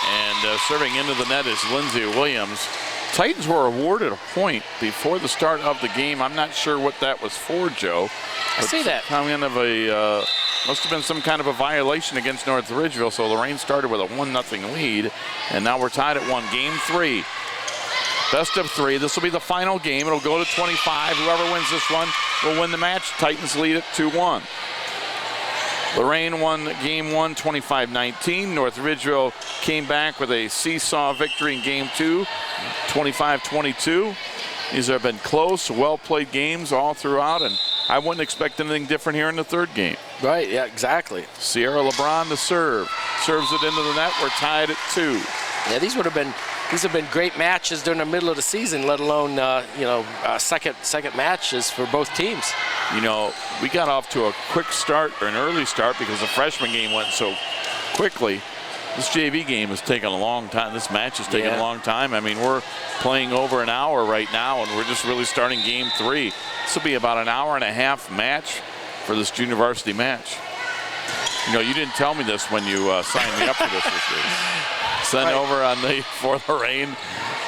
And serving into the net is Lindsay Williams. Titans were awarded a point before the start of the game. I'm not sure what that was for, Joe. I see that. Kind of a, must have been some kind of a violation against North Ridgeville. So Lorain started with a 1-0 lead, and now we're tied at 1. Game 3. Best of 3. This will be the final game. It'll go to 25. Whoever wins this one will win the match. Titans lead it 2-1. Lorain won game 1, 25-19. North Ridgeville came back with a seesaw victory in game 2, 25-22. These have been close, well-played games all throughout, and I wouldn't expect anything different here in the 3rd game. Right, yeah, exactly. Sierra LeBron to serve. Serves it into the net. We're tied at 2. Yeah, these have been great matches during the middle of the season, let alone second matches for both teams. You know, we got off to a quick start, or an early start, because the freshman game went so quickly. This JV game has taken a long time. This match has taken a long time. I mean, we're playing over an hour right now, and we're just really starting game 3. This will be about an hour-and-a-half match for this junior varsity match. You know, you didn't tell me this when you signed me up for this year. Sent over on the for Lorain,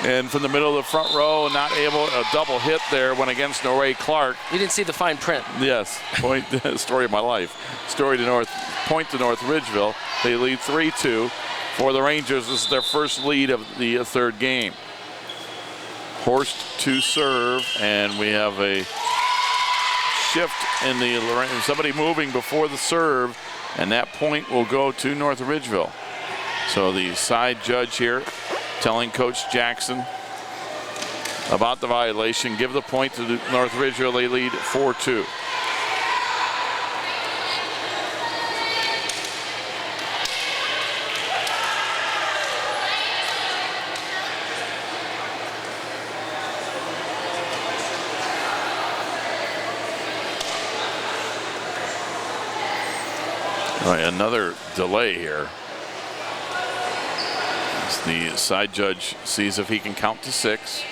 and from the middle of the front row, not able, a double hit there went against Norway Clark. You didn't see the fine print. Yes, point, story of my life. Point to North Ridgeville. They lead 3-2 for the Rangers. This is their first lead of the 3rd game. Horst to serve, and we have a shift in the Lorain, somebody moving before the serve, and that point will go to North Ridgeville. So the side judge here telling Coach Jackson about the violation. Give the point to North Ridgeville. They lead 4-2. All right, another delay here. As the side judge sees if he can count to 6.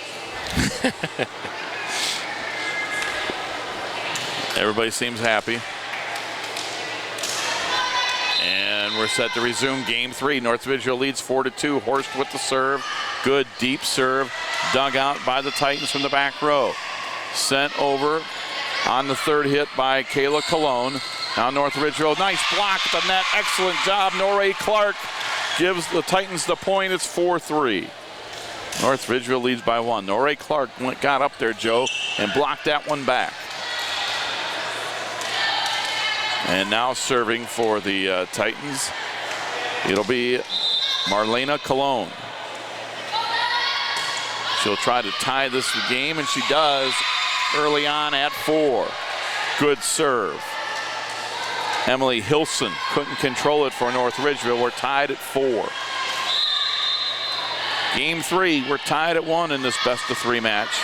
Everybody seems happy. And we're set to resume game 3. North Ridgeville leads 4-2. Horst with the serve. Good deep serve. Dug out by the Titans from the back row. Sent over on the third hit by Kayla Colon. Now North Ridgeville, nice block at the net. Excellent job. Lorain Clark gives the Titans the point. It's 4-3. North Ridgeville leads by 1. Lorain Clark got up there, Joe, and blocked that one back. And now serving for the Titans, it'll be Marlena Colon. She'll try to tie this game, and she does early on at 4. Good serve. Emily Hilson couldn't control it for North Ridgeville. We're tied at 4. Game 3, we're tied at 1 in this best-of-3 match.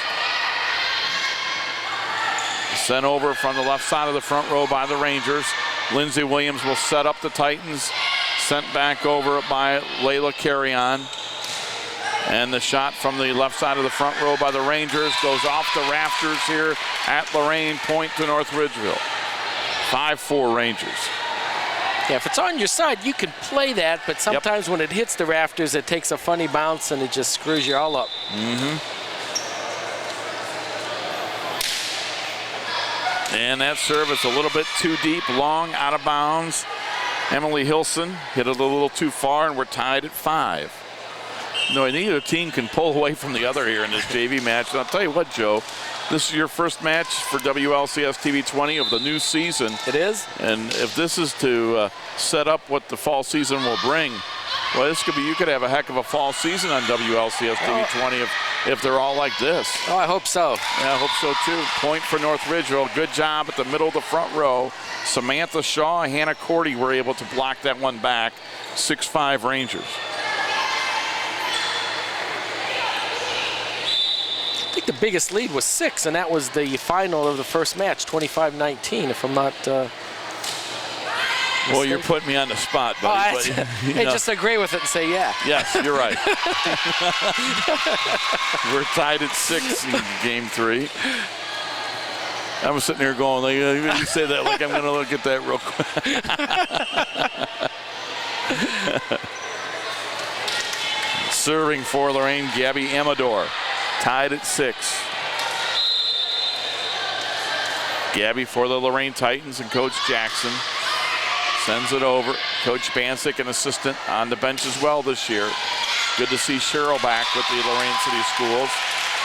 Sent over from the left side of the front row by the Rangers. Lindsey Williams will set up the Titans. Sent back over by Layla Carrion. And the shot from the left side of the front row by the Rangers goes off the rafters here at Lorain. Point to North Ridgeville. 5-4 Rangers. Yeah, if it's on your side, you can play that, but sometimes when it hits the rafters, it takes a funny bounce and it just screws you all up. And that service a little bit too deep, long, out of bounds. Emily Hilson hit it a little too far, and we're tied at 5. No, neither team can pull away from the other here in this JV match. And I'll tell you what, Joe, this is your first match for WLCS TV 20 of the new season. It is. And if this is to set up what the fall season will bring, well, this could be, you could have a heck of a fall season on WLCS TV 20 if they're all like this. Oh, I hope so. Yeah, I hope so too. Point for North Ridgeville. Good job at the middle of the front row. Samantha Shaw and Hannah Cordy were able to block that one back. 6-5 Rangers. I think the biggest lead was 6, and that was the final of the first match, 25-19, if I'm not well, you're putting me on the spot, buddy. Oh, hey, just agree with it and say yeah. Yes, you're right. We're tied at 6 in game 3. I was sitting here going, like, you say that like I'm going to look at that real quick. Serving for Lorain, Gabby Amador. Tied at 6. Gabby for the Lorain Titans and Coach Jackson sends it over. Coach Bancic, an assistant on the bench as well this year. Good to see Cheryl back with the Lorain City Schools.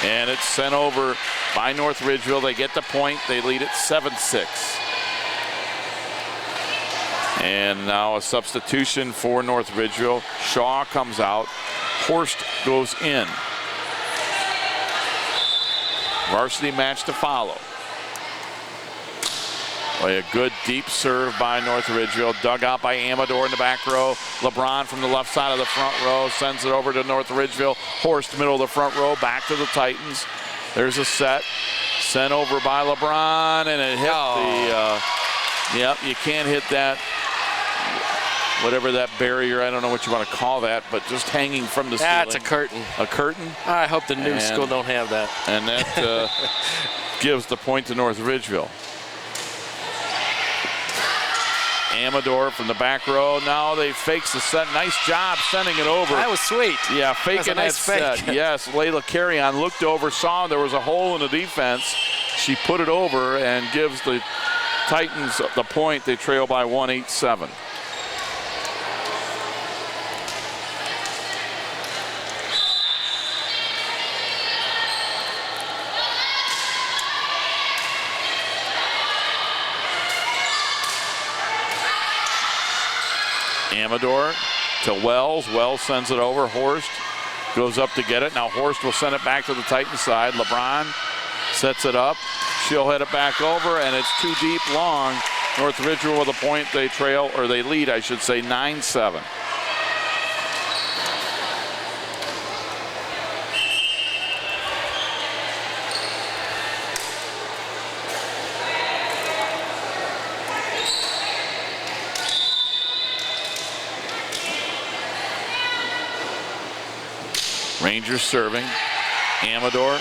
And it's sent over by North Ridgeville. They get the point. They lead at 7-6. And now a substitution for North Ridgeville. Shaw comes out. Horst goes in. Varsity match to follow. A good deep serve by North Ridgeville, dug out by Amador in the back row. LeBron from the left side of the front row sends it over to North Ridgeville. Horst, middle of the front row, back to the Titans. There's a set, sent over by LeBron, and it hit the, yep, you can't hit that, whatever that barrier, I don't know what you want to call that, but just hanging from the ceiling. That's a curtain. A curtain? I hope the new school don't have that. And that gives the point to North Ridgeville. Amador from the back row. Now they fakes the set. Nice job sending it over. That was sweet. Yeah, faking that set. Yes, Layla Carrion looked over, saw there was a hole in the defense. She put it over and gives the Titans the point. They trail by 1-8-7. Amador to Wells. Wells sends it over. Horst goes up to get it. Now Horst will send it back to the Titan side. LeBron sets it up. She'll head it back over, and it's too deep, long. North Ridgeville with a point. They trail, or they lead, I should say, 9-7. Rangers serving. Amador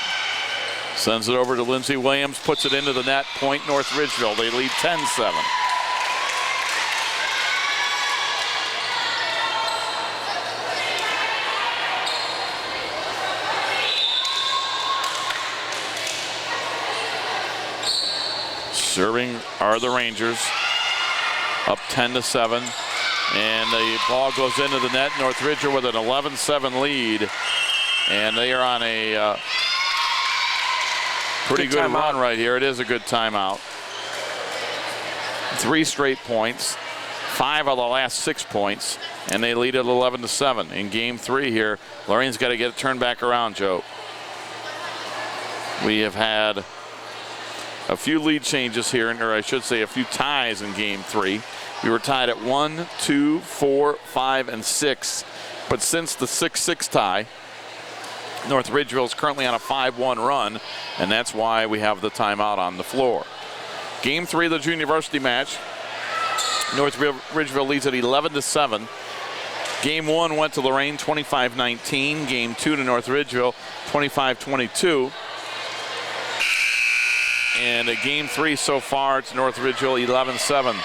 sends it over to Lindsey Williams, puts it into the net. Point North Ridgeville. They lead 10-7. Serving are the Rangers, up 10-7. And the ball goes into the net. North Ridgeville with an 11-7 lead. And they are on a pretty good run right here. It is a good timeout. 3 straight points, 5 of the last 6 points, and they lead at 11-7 in game 3 here. Lorain's got to get it turned back around, Joe. We have had a few lead changes here, or I should say a few ties in game 3. We were tied at 1, 2, 4, 5, and 6. But since the 6-6 tie, North Ridgeville is currently on a 5-1 run, and that's why we have the timeout on the floor. Game 3 of the junior varsity match, North Ridgeville leads at 11-7. Game 1 went to Lorain 25-19. Game 2 to North Ridgeville 25-22. And at game 3 so far, it's North Ridgeville 11-7.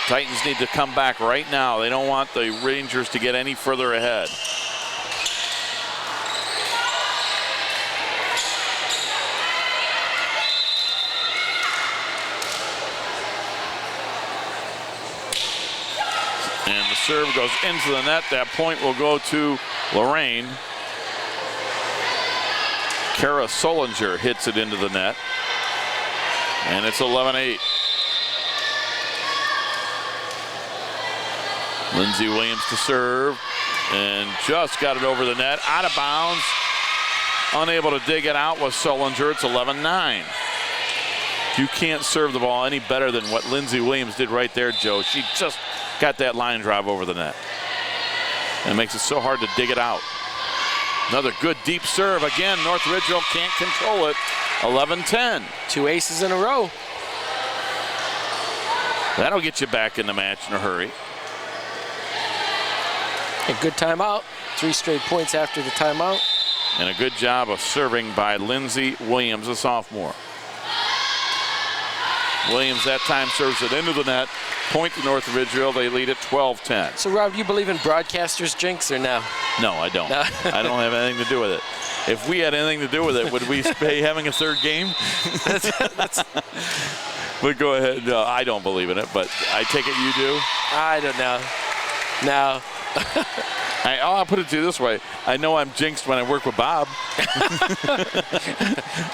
Titans need to come back right now. They don't want the Rangers to get any further ahead. And the serve goes into the net. That point will go to Lorain. Kara Solinger hits it into the net. And it's 11-8. Lindsay Williams to serve, and just got it over the net, out of bounds. Unable to dig it out was Solinger. It's 11-9. You can't serve the ball any better than what Lindsay Williams did right there, Joe. She just got that line drive over the net. And it makes it so hard to dig it out. Another good deep serve. Again, North Ridgeville can't control it. 11-10. 2 aces in a row. That'll get you back in the match in a hurry. A good timeout. 3 straight points after the timeout. And a good job of serving by Lindsay Williams, a sophomore. Williams that time serves it into the net. Point to North Ridgeville. They lead at 12-10. So, Rob, you believe in broadcasters' jinx or no? No, I don't. No. I don't have anything to do with it. If we had anything to do with it, would we be having a third game? But go ahead. No, I don't believe in it, but I take it you do? I don't know. No. I'll put it to you this way. I know I'm jinxed when I work with Bob.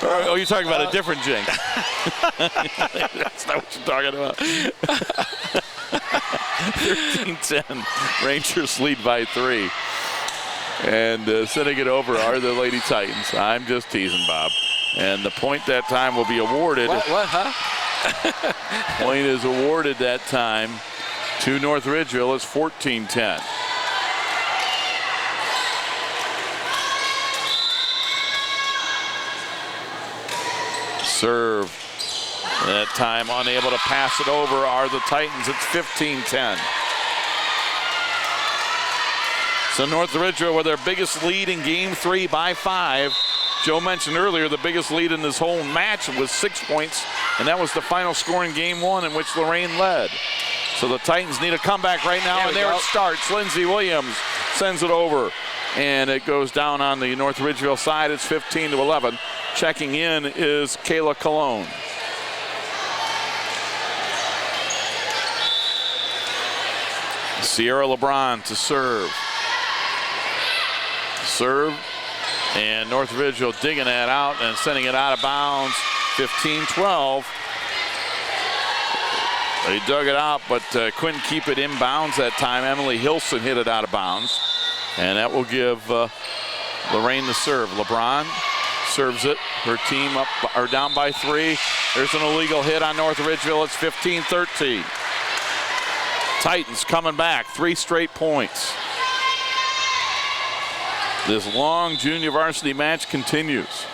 Oh, you're talking about a different jinx. That's not what you're talking about. 13-10. Rangers lead by 3. And sending it over are the Lady Titans. I'm just teasing, Bob. And the point that time will be awarded. What, huh? Point is awarded that time to North Ridgeville. It's 14-10. Serve. That time unable to pass it over are the Titans. It's 15-10. So North Ridgeville with their biggest lead in game 3 by 5. Joe mentioned earlier the biggest lead in this whole match was 6 points, and that was the final score in game 1 in which Lorain led. So the Titans need a comeback right now, and there it starts. Lindsay Williams sends it over, and it goes down on the North Ridgeville side. It's 15-11. Checking in is Kayla Cologne. Sierra LeBron to serve. Serve, and North Ridgeville digging that out and sending it out of bounds. 15-12. They dug it out, but couldn't keep it inbounds that time. Emily Hilson hit it out of bounds, and that will give Lorain the serve. LeBron serves it. Her team up or down by 3. There's an illegal hit on North Ridgeville. It's 15-13. Titans coming back, 3 straight points. This long junior varsity match continues.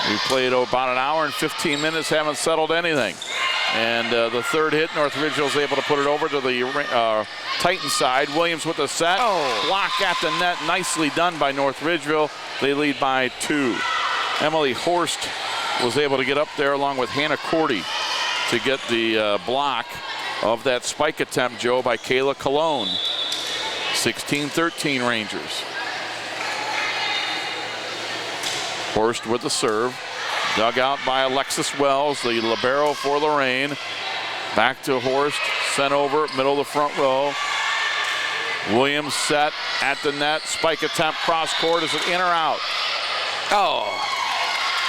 We played about an hour and 15 minutes, haven't settled anything. And the third hit, North Ridgeville is able to put it over to the Titan side. Williams with the set. Block at the net. Nicely done by North Ridgeville. They lead by 2. Emily Horst was able to get up there along with Hannah Cordy to get the block of that spike attempt, Joe, by Kayla Cologne. 16-13 Rangers. Horst with the serve. Dug out by Alexis Wells, the libero for Lorain. Back to Horst, sent over, middle of the front row. Williams set at the net, spike attempt, cross court. Is it in or out? Oh.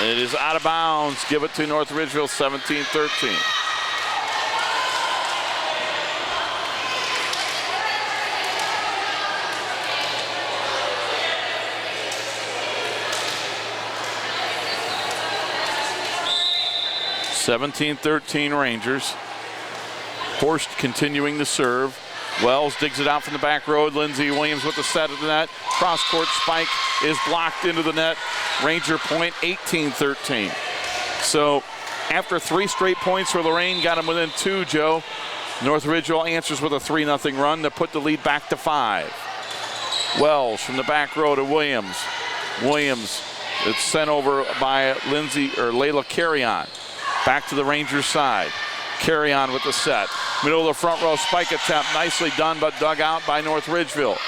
It is out of bounds. Give it to North Ridgeville, 17-13. Rangers. Horst continuing to serve. Wells digs it out from the back road. Lindsey Williams with the set of the net. Cross court spike is blocked into the net. Ranger point, 18-13. So after 3 straight points for Lorain, got them within 2, Joe. North Ridgeville answers with a 3-0 run to put the lead back to 5. Wells from the back row to Williams. Williams, it's sent over by Layla Carrion. Back to the Rangers side. Carrion with the set. Middle of the front row spike attempt. Nicely done, but dug out by North Ridgeville.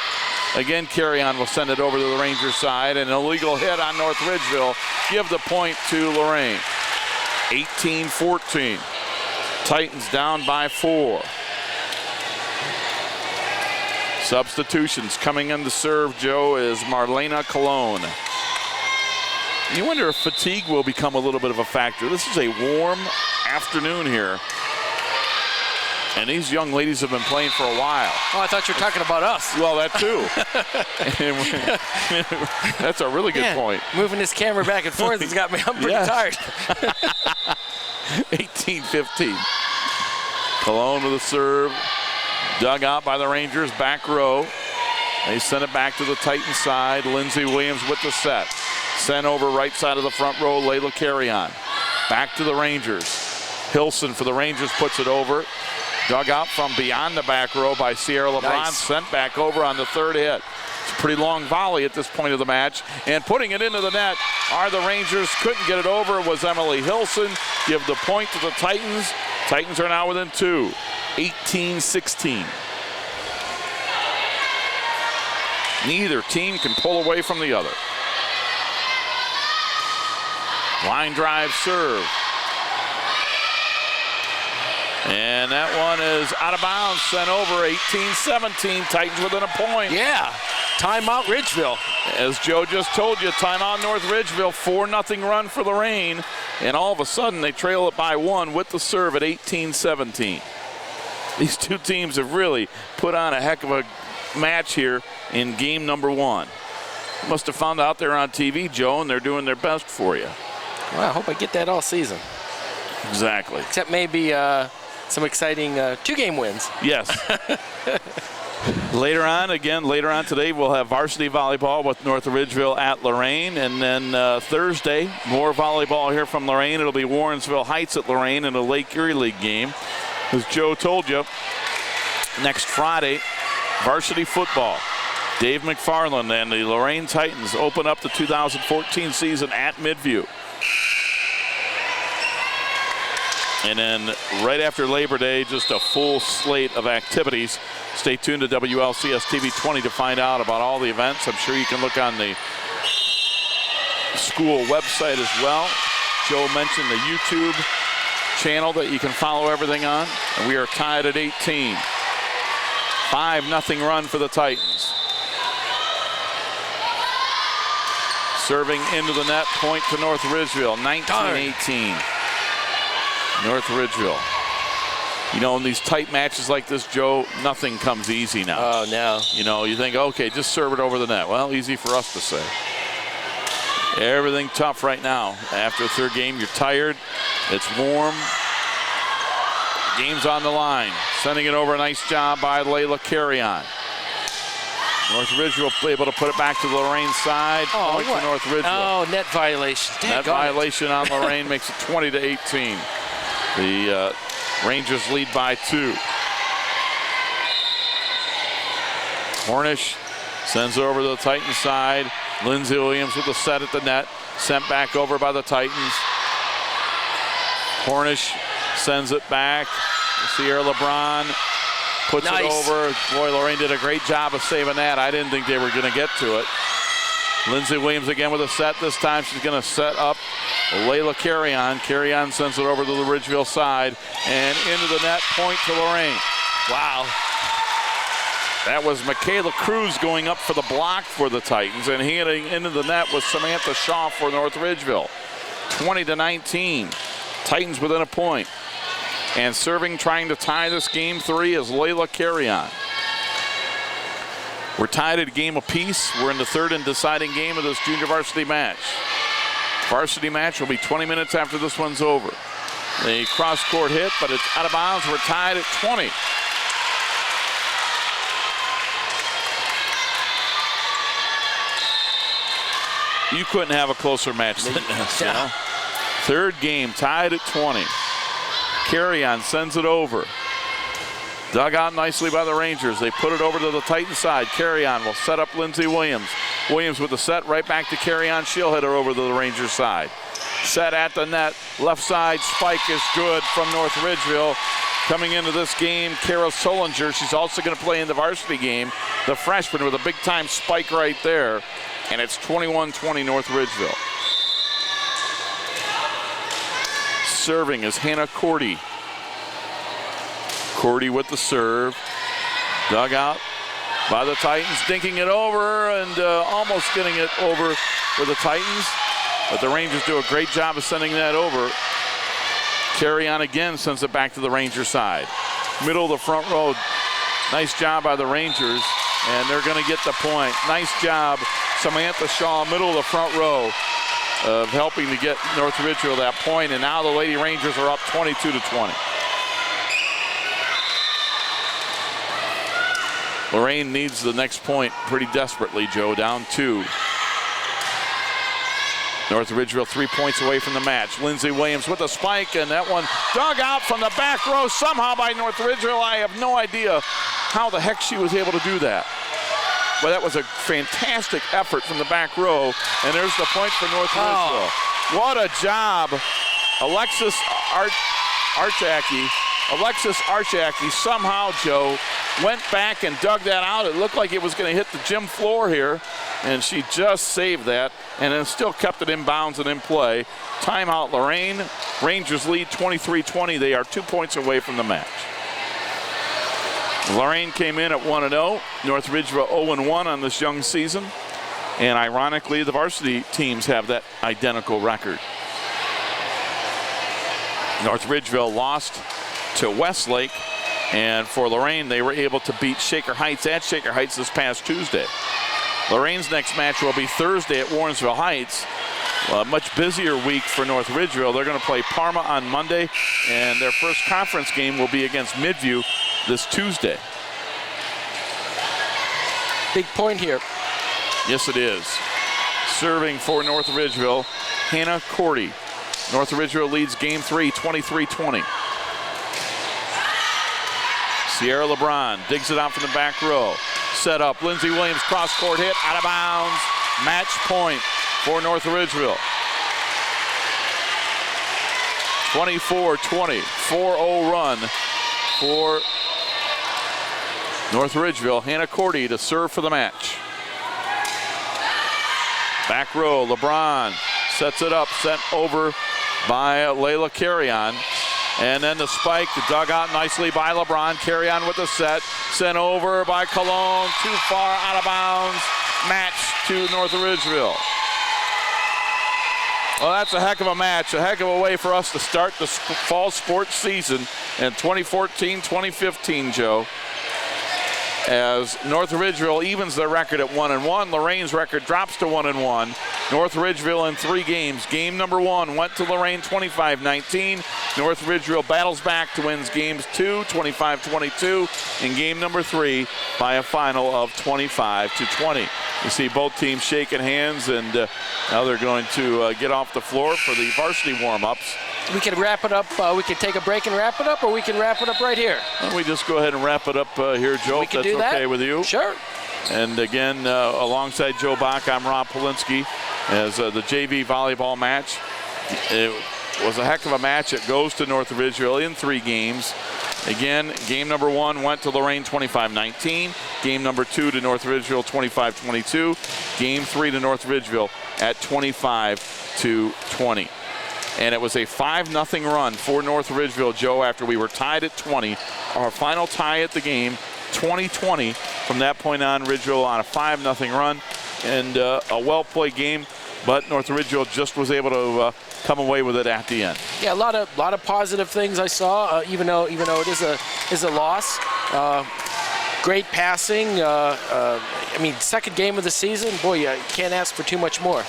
Again, Carrion will send it over to the Rangers side. An illegal hit on North Ridgeville. Give the point to Lorain. 18-14. Titans down by 4. Substitutions coming in to serve, Joe, is Marlena Cologne. You wonder if fatigue will become a little bit of a factor. This is a warm afternoon here. And these young ladies have been playing for a while. Oh, I thought you were talking about us. Well, that too. That's a really good point. Moving this camera back and forth has got me, I'm pretty tired. 18-15. Cologne with a serve. Dug out by the Rangers, back row. They send it back to the Titan side. Lindsey Williams with the set. Sent over right side of the front row, Layla Carrion. Back to the Rangers. Hilson for the Rangers puts it over. Dug out from beyond the back row by Sierra LeBron. Nice. Sent back over on the 3rd hit. It's a pretty long volley at this point of the match. And putting it into the net are the Rangers. Couldn't get it over was Emily Hilson. Give the point to the Titans. Titans are now within 2. 18-16. Neither team can pull away from the other. Line drive serve. And that one is out of bounds, sent over. 18-17, Titans within a point. Yeah, timeout Ridgeville. As Joe just told you, timeout North Ridgeville, 4-0 run for Lorain. And all of a sudden they trail it by 1 with the serve at 18-17. These two teams have really put on a heck of a match here in game number 1. Must have found out they're on TV, Joe, and they're doing their best for you. Well, I hope I get that all season. Exactly. Except maybe some exciting 2-game wins. Yes. Later on today, we'll have varsity volleyball with North Ridgeville at Lorain. And then Thursday, more volleyball here from Lorain. It'll be Warrensville Heights at Lorain in a Lake Erie League game. As Joe told you, next Friday, varsity football. Dave McFarland and the Lorain Titans open up the 2014 season at Midview. And then right after Labor Day, just a full slate of activities. Stay tuned to WLCS TV 20 to find out about all the events. I'm sure you can look on the school website as well. Joe mentioned the YouTube channel that you can follow everything on. And we are tied at 18. 5-0 run for the Titans. Serving into the net, point to North Ridgeville, 19-18. North Ridgeville. You know, in these tight matches like this, Joe, nothing comes easy now. Oh, no. You know, you think, okay, just serve it over the net. Well, easy for us to say. Everything tough right now. After the 3rd game, you're tired. It's warm. Game's on the line. Sending it over, a nice job by Layla Carrion. North Ridgeville able to put it back to the Lorain side. Point to North Ridgeville. Oh, net violation. Net violation on Lorain makes it 20-18. The Rangers lead by 2. Hornish sends over to the Titans side. Lindsey Williams with the set at the net. Sent back over by the Titans. Hornish sends it back. Sierra LeBron puts it over. Boy, Lorain did a great job of saving that. I didn't think they were going to get to it. Lindsay Williams again with a set. This time she's going to set up Layla Carrion. Carrion sends it over to the Ridgeville side and into the net, point to Lorain. Wow. That was Michaela Cruz going up for the block for the Titans, and hitting into the net was Samantha Shaw for North Ridgeville. 20-19. Titans within a point. And serving, trying to tie this game 3 is Layla Carrion. We're tied at a game apiece. We're in the third and deciding game of this junior varsity match. Varsity match will be 20 minutes after this one's over. The cross-court hit, but it's out of bounds. We're tied at 20. You couldn't have a closer match than this. You know? Third game, tied at 20. Carrion sends it over. Dug out nicely by the Rangers. They put it over to the Titan side. Carrion will set up Lindsay Williams. Williams with the set right back to Carrion. She'll hit her over to the Rangers side. Set at the net. Left side spike is good from North Ridgeville. Coming into this game, Kara Solinger. She's also going to play in the varsity game. The freshman with a big time spike right there. And it's 21-20 North Ridgeville. Serving is Hannah Cordy. Cordy with the serve. Dug out by the Titans, dinking it over and almost getting it over for the Titans. But the Rangers do a great job of sending that over. Carrion again sends it back to the Ranger side. Middle of the front row. Nice job by the Rangers, and they're going to get the point. Nice job, Samantha Shaw, middle of the front row, of helping to get North Ridgeville that point, and now the Lady Rangers are up 22-20. Lorain needs the next point pretty desperately, Joe, down 2. North Ridgeville 3 points away from the match. Lindsay Williams with a spike, and that one dug out from the back row somehow by North Ridgeville. I have no idea how the heck she was able to do that. But that was a fantastic effort from the back row, and there's the point for North Ridgeville. What a job. Alexis Archaki somehow, Joe, went back and dug that out. It looked like it was going to hit the gym floor here, and she just saved that and then still kept it in bounds and in play. Timeout, Lorain. Rangers lead 23-20. They are 2 points away from the match. Lorain came in at 1-0. North Ridgeville 0-1 on this young season. And ironically, the varsity teams have that identical record. North Ridgeville lost to Westlake, and for Lorain, they were able to beat Shaker Heights at Shaker Heights this past Tuesday. Lorain's next match will be Thursday at Warrensville Heights. A much busier week for North Ridgeville. They're going to play Parma on Monday, and their first conference game will be against Midview this Tuesday. Big point here. Yes, it is. Serving for North Ridgeville, Hannah Cordy. North Ridgeville leads game 3, 23-20. Sierra LeBron digs it out from the back row. Set up, Lindsay Williams, cross-court hit, out of bounds. Match point for North Ridgeville. 24-20, 4-0 run for North Ridgeville. Hannah Cordy to serve for the match. Back row, LeBron sets it up, sent over by Layla Carrion. And then the spike dug out nicely by LeBron. Carrion with the set, sent over by Cologne, too far out of bounds. Match to North Ridgeville. Well, that's a heck of a match, a heck of a way for us to start the fall sports season in 2014-2015, Joe. As North Ridgeville evens their record at 1-1, Lorain's record drops to 1-1. North Ridgeville in 3 games. Game number 1 went to Lorain 25-19. North Ridgeville battles back to wins games 2, 25-22, and game number 3 by a final of 25-20. You see both teams shaking hands, and now they're going to get off the floor for the varsity warm-ups. We can wrap it up. We can take a break and wrap it up, or we can wrap it up right here. Why don't we just go ahead and wrap it up here, Joe, if that's okay with you? Sure. And again, alongside Joe Bach, I'm Rob Polinsky as the JV volleyball match. It was a heck of a match. It goes to North Ridgeville in 3 games. Again, game number 1 went to Lorain 25-19. Game number 2 to North Ridgeville 25-22. Game 3 to North Ridgeville at 25-20. And it was a 5-0 run for North Ridgeville, Joe, after we were tied at 20. Our final tie at the game, 20-20. From that point on, Ridgeville on a 5-0 run, and a well-played game, but North Ridgeville just was able to come away with it at the end. Yeah, a lot of positive things I saw, even though it is a loss. Great passing. I mean, second game of the season. Boy, you can't ask for too much more.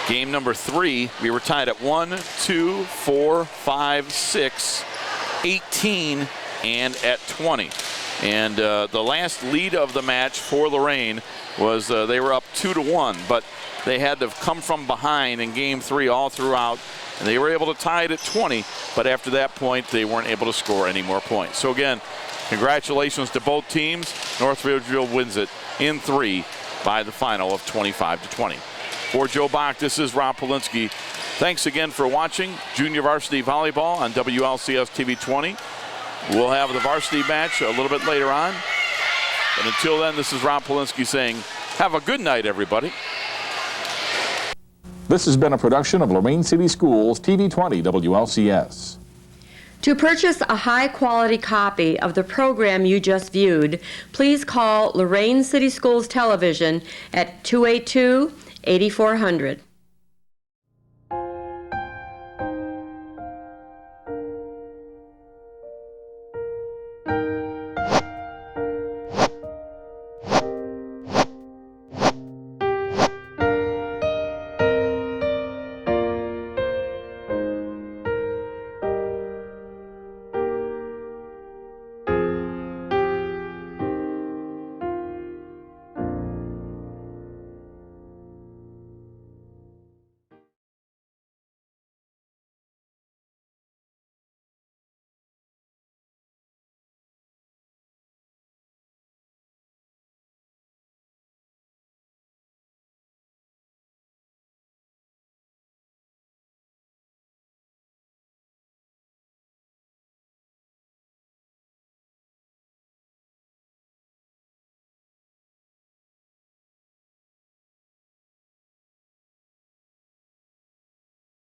Game number 3, we were tied at 1, 2, 4, 5, 6, 18, and at 20. And the last lead of the match for Lorain was they were up 2-1, but they had to come from behind in Game 3 all throughout, and they were able to tie it at 20, but after that point, they weren't able to score any more points. So again, congratulations to both teams. North Ridgeville wins it in 3 by the final of 25-20. For Joe Bach, this is Rob Polinsky. Thanks again for watching Junior Varsity Volleyball on WLCS TV 20. We'll have the varsity match a little bit later on. But until then, this is Rob Polinsky saying, have a good night, everybody. This has been a production of Lorain City Schools TV 20 WLCS. To purchase a high-quality copy of the program you just viewed, please call Lorain City Schools Television at 282-8400.